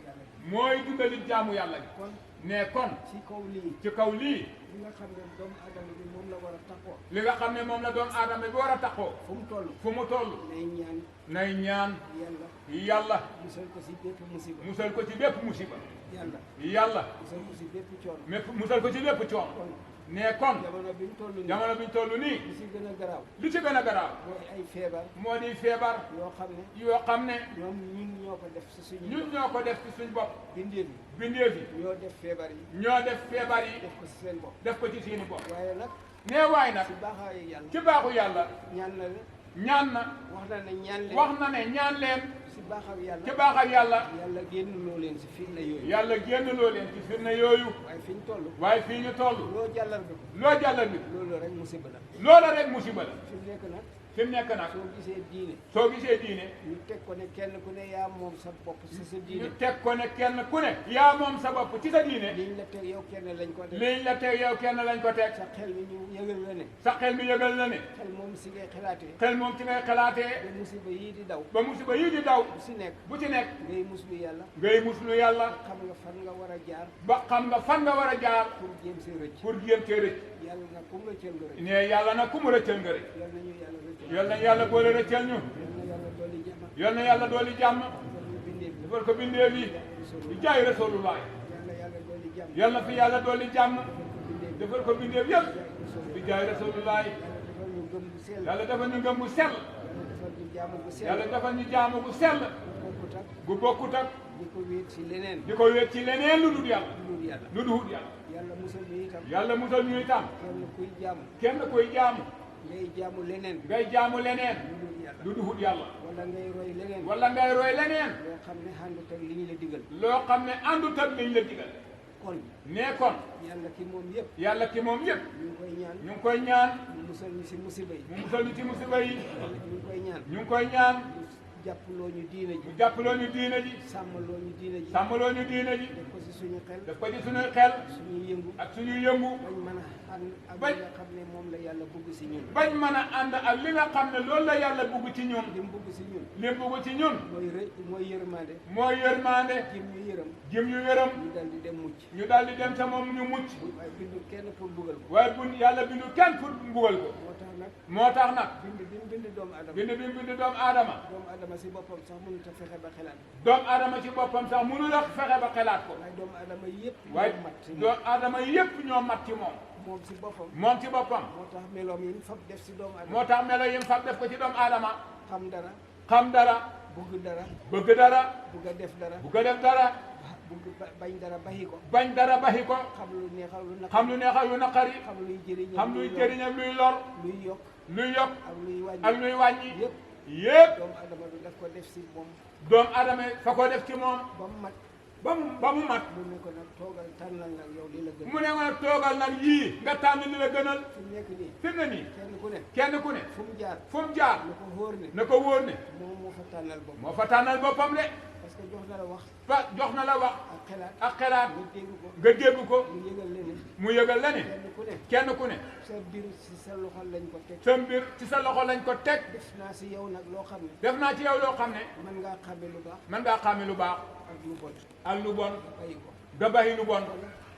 mooy dundali jaamu yàlla yàlla bi bi kon ne kon ci kaw lii ci kaw lii li nga xam ne doomu adama bi moom la war a taxoo li nga xam ne moom la doomu aadama bi war a taxoo fu mu toll fu mu toll nay ñaan nay ñaan yàlla yàlla musal ko si bépp musiba musal ko ci bépp musiba yàlla yàlla musal ko si bépp coono mépp musal ko ci bépp coono kon ne kon jamono bi mu toll nii jamono bi ñu toll nii li si gën a garaaw li ci gën a garaaw mooy ay feebar moo di feebar yoo xam ne yoo xam ne ñoom ñun ñoo ko def si suñu ñun ñoo ko def ci suñ bopp bindee bi bindee fi ñoo def feebar yi ñoo def feebar yi def ko si seen bopp def ko ci seeni bopp waaye nag ne waay nag si baaxaayu yàlla ci baaxu yàlla ñaan na la ñaan na wax na ne ñaan leen wax na ne ñaan leen si baaxaayu ci yàlla baaxal yàlla yàlla génn loo leen si fitna yooyu yàlla génn loo leen ci firnde yooyu waaye fi ñu toll waaye fii ñu toll loo jàllar bi ko loo jàllal bi loolu rek musiba la loola rek musiba la fi mu nekk nag fi mu nekk nag soo gisee diine soo gisee diine ñu teg ko ne kenn ku ne yaa moom sa bopp si sa diine ñu teg ko ne kenn ku ne yaa moom sa bopp ci sa diine liñ la teg yow kenn lañ ko def liñ la teg yow kenn lañ ko teg sa xel mi ñu yëgal la ne sa xel mi yëgal na ne xel moom si ngay xalaatee xel moom ci ngay xalaatee ba musiba yii di daw ba musiba yii di daw bu si nekk bu ci nekk ngay muslu yàlla ngay muslu yàlla xam nga fan nga war a jaar ba xam nga fan nga war a jaar pour jéem si rëcc pour jéem cee rëcc yàlla nag ku mu rëccal nga rëcc ne yàlla nag ku mu rëccal nga rëcc yal nañu yàlla rëccal yal na yàlla boole rëccal ñu yal na yàlla dolli jàmm yal na yàlla dooli jàmm yal na bindee bi defal ko bindee bi di jaay rasulullah yal na yàlla dolli jàmm yal na fi yàlla dooli jàmm defal defal ko bindee bi ko bindee bi yëpp di jaay rasulullah defal ñu gëm bu sell yàlla defal ñu ngëm bu sell defal ñu jaamu bu sell yàlla defal ñu jaamu bu sell bokkut ak gu bokkut ak di ko wéet si leneen di ko wéet ci leneen lu dul yàlla lu dul yàlla lu dul yàlla yàlla musal ñu itam yàlla musal ñu itam kenn kuy jaamu kenn koy jaamu ngay jaamu leneen ngay jaamu leneen lu dul yàlla lu dul yàlla wala ngay roy leneen wala ngay roy leneen loo xam ne àndut ak li ñu la digal loo xam ne àndut ak liñ la digal kon nee kon yàlla ki moom yëpp yàlla ki moom yëpp ñu ngi koy ñaan ñu ngi koy ñaan mu musal ñu si musiba yi mu musal ñu ci musiba yi ñu ngi koy ñaan ñu ngi koy ñaan mu jàppaloo ñu diina ji mu jàppaloo ñu diina ji sàmmaloo ñu diina ji sàmmaloo ñu diina ji def ko si suñu xel def ko ci suñuy xel suñuy yëngu ak suñuy yëngu bañ mën a ànd ak Bañ- li nga xam ne moom la yàlla bëgg si ñun bañ mën a ànd ak li nga xam ne loolu la yàlla bugg ci ñun li mu bëgg si ñun li mu bugg ci ñun mooy yërmande mooy yërmande jëm ñu yërëm jëm ñu yërëm ñu dal di dem mucc ñu daal di dem ca moom ñu mucc waaye bindu kenn pour buggal ko waaye bu yàlla bindu kenn pour mbugal ko moo tax nag moo tax nag bind bi mu bind doomu adama bind bi mu bind doomu aadama doomu adama si boppam sax mënut a fexe ba xelaat doomu aadama ci boppam sax mënu la fexe ba xelaat ko waaye doomu adama yëpp waaye ñoo mat si moom doomu aadama yépp ñoo mat ci moom moom si boppam moom ci boppam moo tax meloom yi fab def si doomu adama moo tax melo yim fab def ko ci doomu aadama xam dara xam dara bëgg dara bëgg dara bëgg a def dara bu ko def dara bëgg bañ dara baxi ko bañ dara baxi ko xam lu neexal lu naqari xam lu neexal lu naqari xam luy jëriñ xam luy jëriñ ak luy lor luy yokk luy yokk ak luy wàññi ak luy wàññi yëpp yépp doomu adama bi daf ko def si moom doomu aadama fa ko def ci moom ba mu mat ba mu mat mu ne ko nag toogal tànnal nag yow li la gën mu ne ma toogal nag yii nga tànn li la gënal fi mu nekk nii fi mu ne nii kenn ku ne kenn ku ne fu mu jaar fu mu jaar na ko wóor ne na ko wóor ne moom moo fa tànnal bopp moo fa tànnal boppam de parce que jox na la wax fa jox na la wax ak xelaat ak xelaat nga dégg ko nga dégg ko mu yëgal la ne mu yëgal la ne kenn ku ne kenn ku ne sa biir si sa loxo lañ ko teg sa mbir ci sa loxo lañ ko teg def naa si yow nag loo xam ne def naa ci yow loo xam ne mën ngaa xame lu baax mën ngaa xàmme lu baax ak lu bon ak lu bon bàyyi ko nga bàyyi lu bon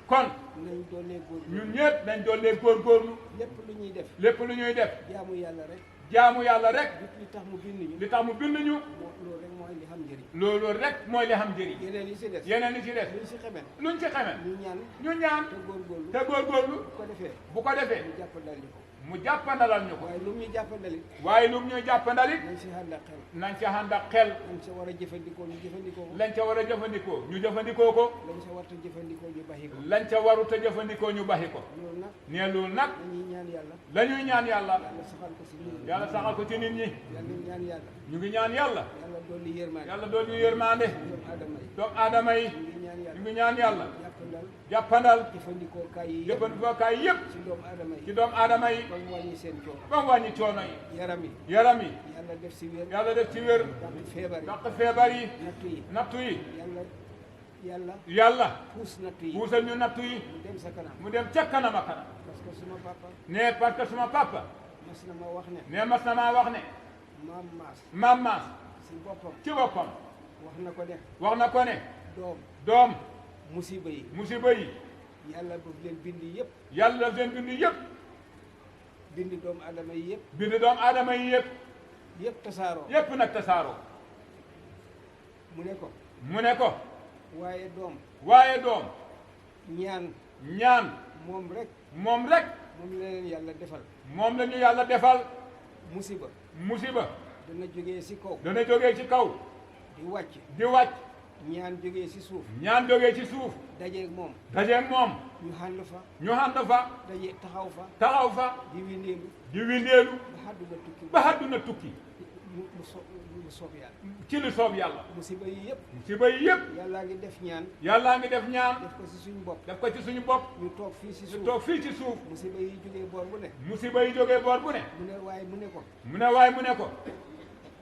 kon nañ doolee góor ñun ñëpp dañ doon leen góorgóorlu lépp lu ñuy def lépp lu ñuy def jaamu yàlla rek jaamu yàlla rek li tax mu bind ñu li tax mu bind ñu moo loolu rek mooy li xam njëriñ loolu rek mooy li xam njëriñ yeneen yi si des yeneen li ci des luñ si xamee luñ ci xamee ñu ñaan ñu ñaan te góorgóorlu te góorgóorlu bu ko defee bu ko defee ñu jàpp daldi ko mu jàppandalal ñu ko waaye lu mu ñu jàppandalit waaye lu mu ñu jàppandalit nañ si ànd ak xel nañ ca ànd ak xel lañ sa war a jëfandikoo ñu jëfandikoo ko lañ ca war a jëfandikoo ñu jëfandikoo ko lañ sa warta jëfandikoo ñu baxi ko lañ ca warut a jëfandikoo ñu baxi ko loolu nag ne loolu nag dañuy ñaan yàlla la ñuy ñaan yàlla yàlla saxal ko si ñun yàlla saxal ko ci nit ñi yàlla ñaan yàlla ñu ngi ñaan yàlla yàlla dolli yërmaande yàlla doon ñu yërmande doomu aadama yi doomu aadama yi ñu ngi ñaan ñu yàlla ngi ñaan yàlla jàppandal jàppandal jëfandikoo kaay yi yëpp jëfandikookaay yëpp si doomu aadama ci yi doomu aadama yi ba mu wàññi seen coono ba mu wàññi coono yi yaram yi yaram yi yàlla def si wér yàlla def ci wér dàq feebar yi dàq feebar yi nattu yi nattu yi yàlla yàlla puus nattu yi puusal ñu nattu yi mu dem sa kanam mu dem ca kanam a kanam parce que suma papa ne parce que suma papa mas na ma wax ne ne mas na maa wax ne maam maas maam maas si boppam ci boppam wax na ko ne wax na ko ne doom doom musiba yi musiba yi yàlla daf leen bind yëpp yàlla daf leen bind yëpp bind doomu aadama yi yëpp bind doomu aadama yi yëpp yëpp tasaaroo yëpp nag tasaaroo mu ne ko mu ne ko waaye doom waaye doom ñaan ñaan moom rek moom rek moom la leen yàlla defal moom la ñu yàlla defal musiba musiba dana jógee si kaw dana jógee ci kaw di wàcc di wàcc ñaan jógee si suuf ñaan jógee ci suuf dajeeg moom dajeeg moom ñu xàll fa ñu ànd fa daje taxaw fa taxaw fa di windeelu di windeelu ba àdduna tukki ba àdduna tukki mu soob yàlla ci lu soob yàlla musiba yi yëpp musiba yi yëpp yàllaa ngi def ñaan yàllaa ngi def ñaan def ko si suñu bopp def ko ci suñu bopp ñu toog fii si ñu suuf toog fii ci suuf musiba yi jógee boor bu ne musiba yi jógee boor bu ne mu ne waaye mu ne ko mu ne waaye mu ne ko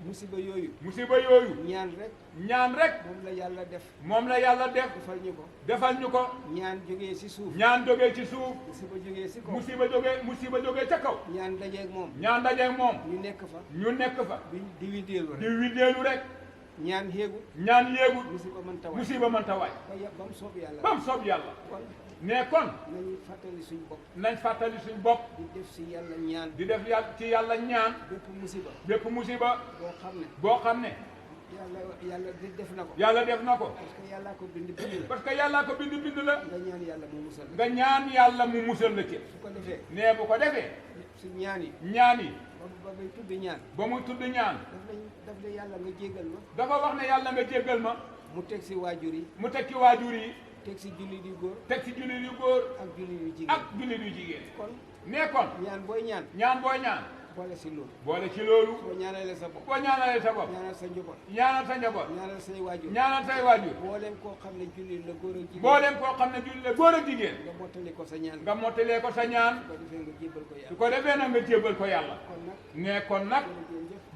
musiba yooyu musiba yooyu ñaan rek ñaan rek moom la yàlla def moom la yàlla def defal ñu ko defal ñu ko ñaan jógee si suuf ñaan jógee ci suuf musiba jógee si kaw musiba jógee ca kaw ñaan dajeeg moom ñaan dajeeg moom ñu nekk fa ñu nekk fa di windeelu di rek windeelu rek ñaan xéegu ñaan yéegul musiba mën ta waay musiba mënta waay ba mu soob yàlla ba mu soob yàlla kon ne kon nañu fàttali suñ bopp nañ fàttali suñ bopp di def si yàlla ñaan di def yàlla ci yàlla ñaan bépp musiba bépp musiba boo xam ne boo xam ne yàlla def na ko yàlla def na ko parce que yàllaa ko bind bind la parce que yàllaa ko bind bind la nga ñaan yàlla mu musal nga ñaan yàlla mu musal la ci su ko defee ne bu ko defee si ñaan yi ñaan yi ba bay tudd ñaan ba muy tudd ñaan daf ne yàlla nga jéggal ma dafa wax ne yàlla nga jéggal ma mu teg si waajur yi mu teg ci waajur yi teg si jullit yu góor teg ci jullit yu góor ak jullit yu jigéen ak jullit yu jigéen kon ne kon ñaan booy ñaan ñaan booy ñaan boole si loolu boole ci loolu soo ñaanalee sa bopp boo ñaanalee sa bopp ñaanal sa njaboot ñaanal sa njaboot ñaanal say waajur ñaanal say waajur booleem koo xam ne jullit la góor ak jigéen mbooleem koo xam ne jullit la góor ak jigéen nga mottali ko sa ñaan nga mottalee ko sa ñaan su ko defee nga jébbal ko su yàlla ko defee nag nga jébbal ko yàlla kon nag ne kon nag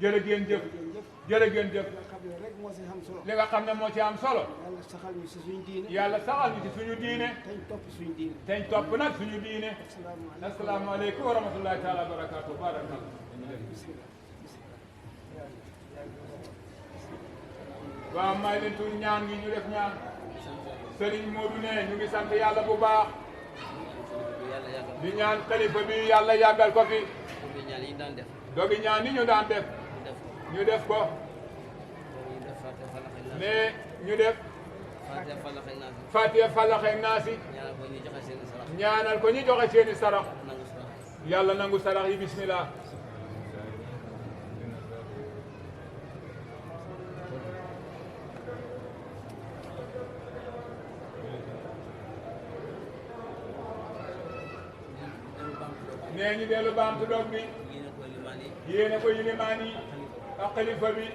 jërëjëf jërë ngeen jëf jërëjëf jërë ngeen jëf nga xam ne rek moo si xam solo li nga xam ne moo ci am solo yàlla saxal ñu si suñ diine yàlla saxal ñu ci suñu diine tañ topp suñ diine teñ topp nag suñu diine asalaamaaleykum asalaamaaleykum wa rahmatullahi taala wa barakatuh barakallah waaw may leen tur ñaan gi ñu def ñaan Serigne Modou ne ñu ngi sant yàlla bu baax di ñaan xalifa bi yàlla yàggal ko fi dogi ñaan ni ñu daan def ñu def ko ne ñu def Fatiha Falaq ak Naasi ñaanal ko ñi joxe seeni sarax yàlla nangu sarax yi bismillah nee ñu dellu baamtu dog bi yéene ko yilimaan yi ak xalifa bi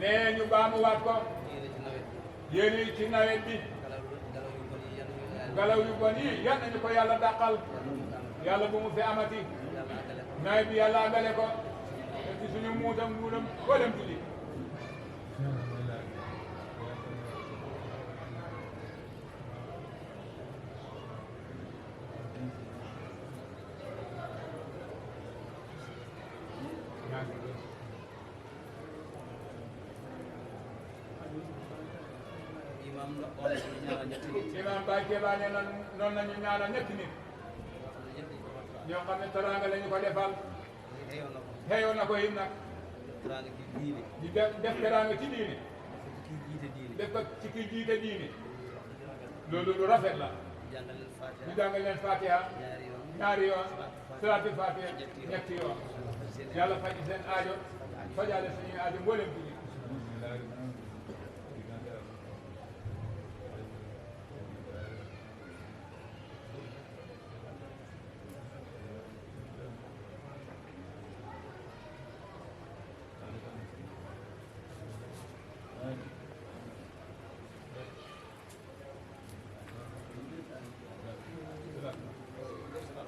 nee ñu baamuwaat ko yéene ci nawet bi galaw yu bon yi yal nañu ko yàlla dàqal yàlla bu mu fi amati nawet bi yàlla àggale ko te ci suñu muutam nguuram ko dem julli imam Baye Kéba ne noonu nañu ñaanal ñetti nit ñoo xam ne teraanga lañu ko defal xeeyoon na ko yim nag di def teraanga ci diine def ko ci ki jiite diine loolu lu rafet la ñu jàngal leen Fatiha ñaari yoon salaatul Fatiha ñetti yoon yàlla faj seen aajo fajaale suñuy aajo mboolem bi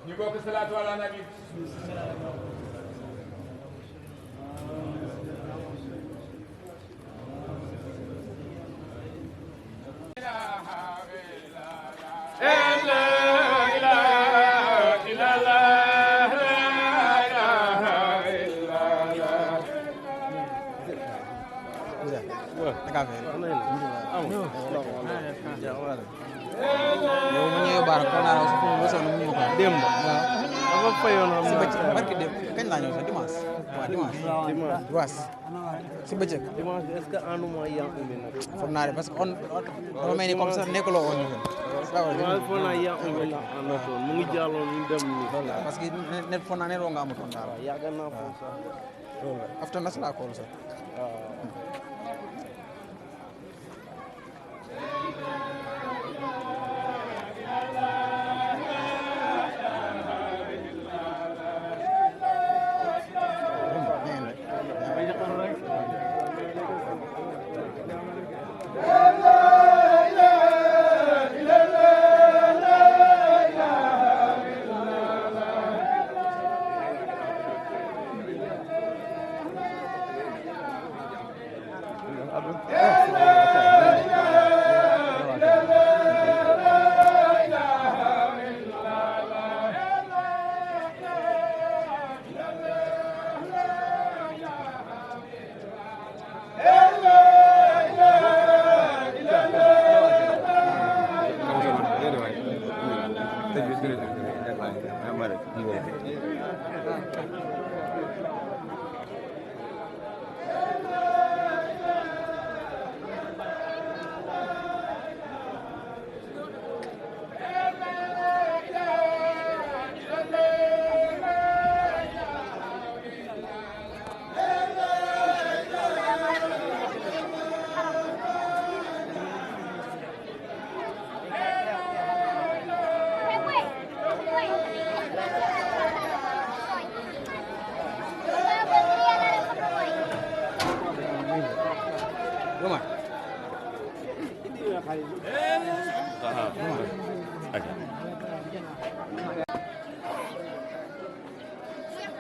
ñu bokk salaatu ala nabi yow mu ñëwee baara ko naa su ko sonn mu ko démb waaw dafa fayoon si bëccëg barki démb kañ laa ñëw sax dimanche waaw dimanche si bëccëg dimanche est-ce que ànduma yaa ngi nag foog naa de parce que on dafa mel ni comme sax nekkuloo woon ñu waaw foog naa yaa ngi la àndatoon mu ngi jàlloon ñu dem nii parce que net foog naa ne roo nga amutoon daal yàgg naa foofu sax loolu la after nas laa kool sax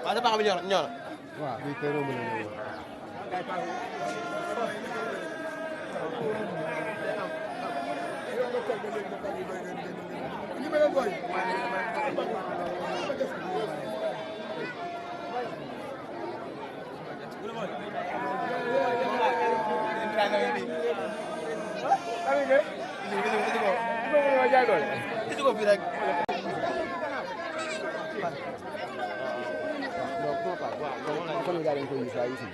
ada bang ñor ñor waaw fii kay romb nañu kon nga dañ ko gis waaye ici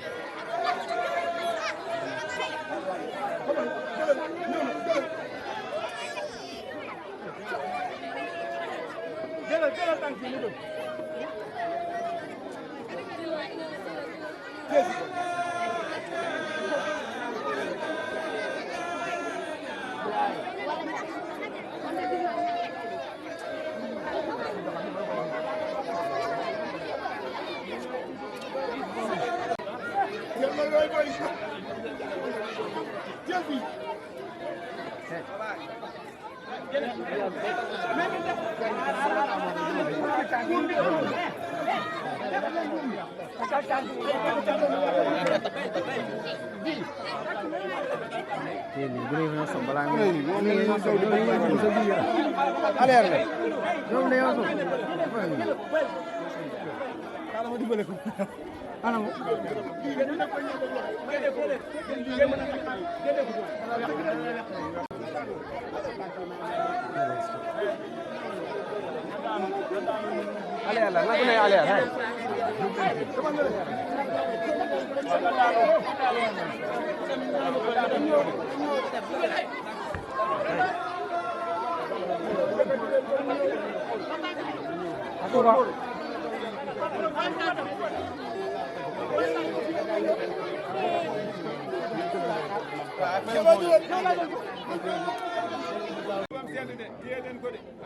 jëlal tànk yi ñu doon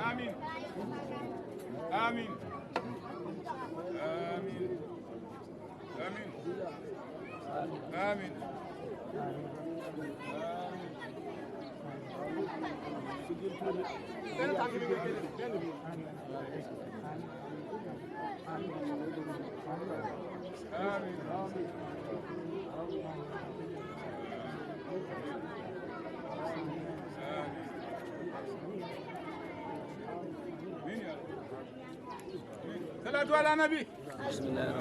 Amin. Amin. Amin. Amin. Salatu ala nabi. Bismillah.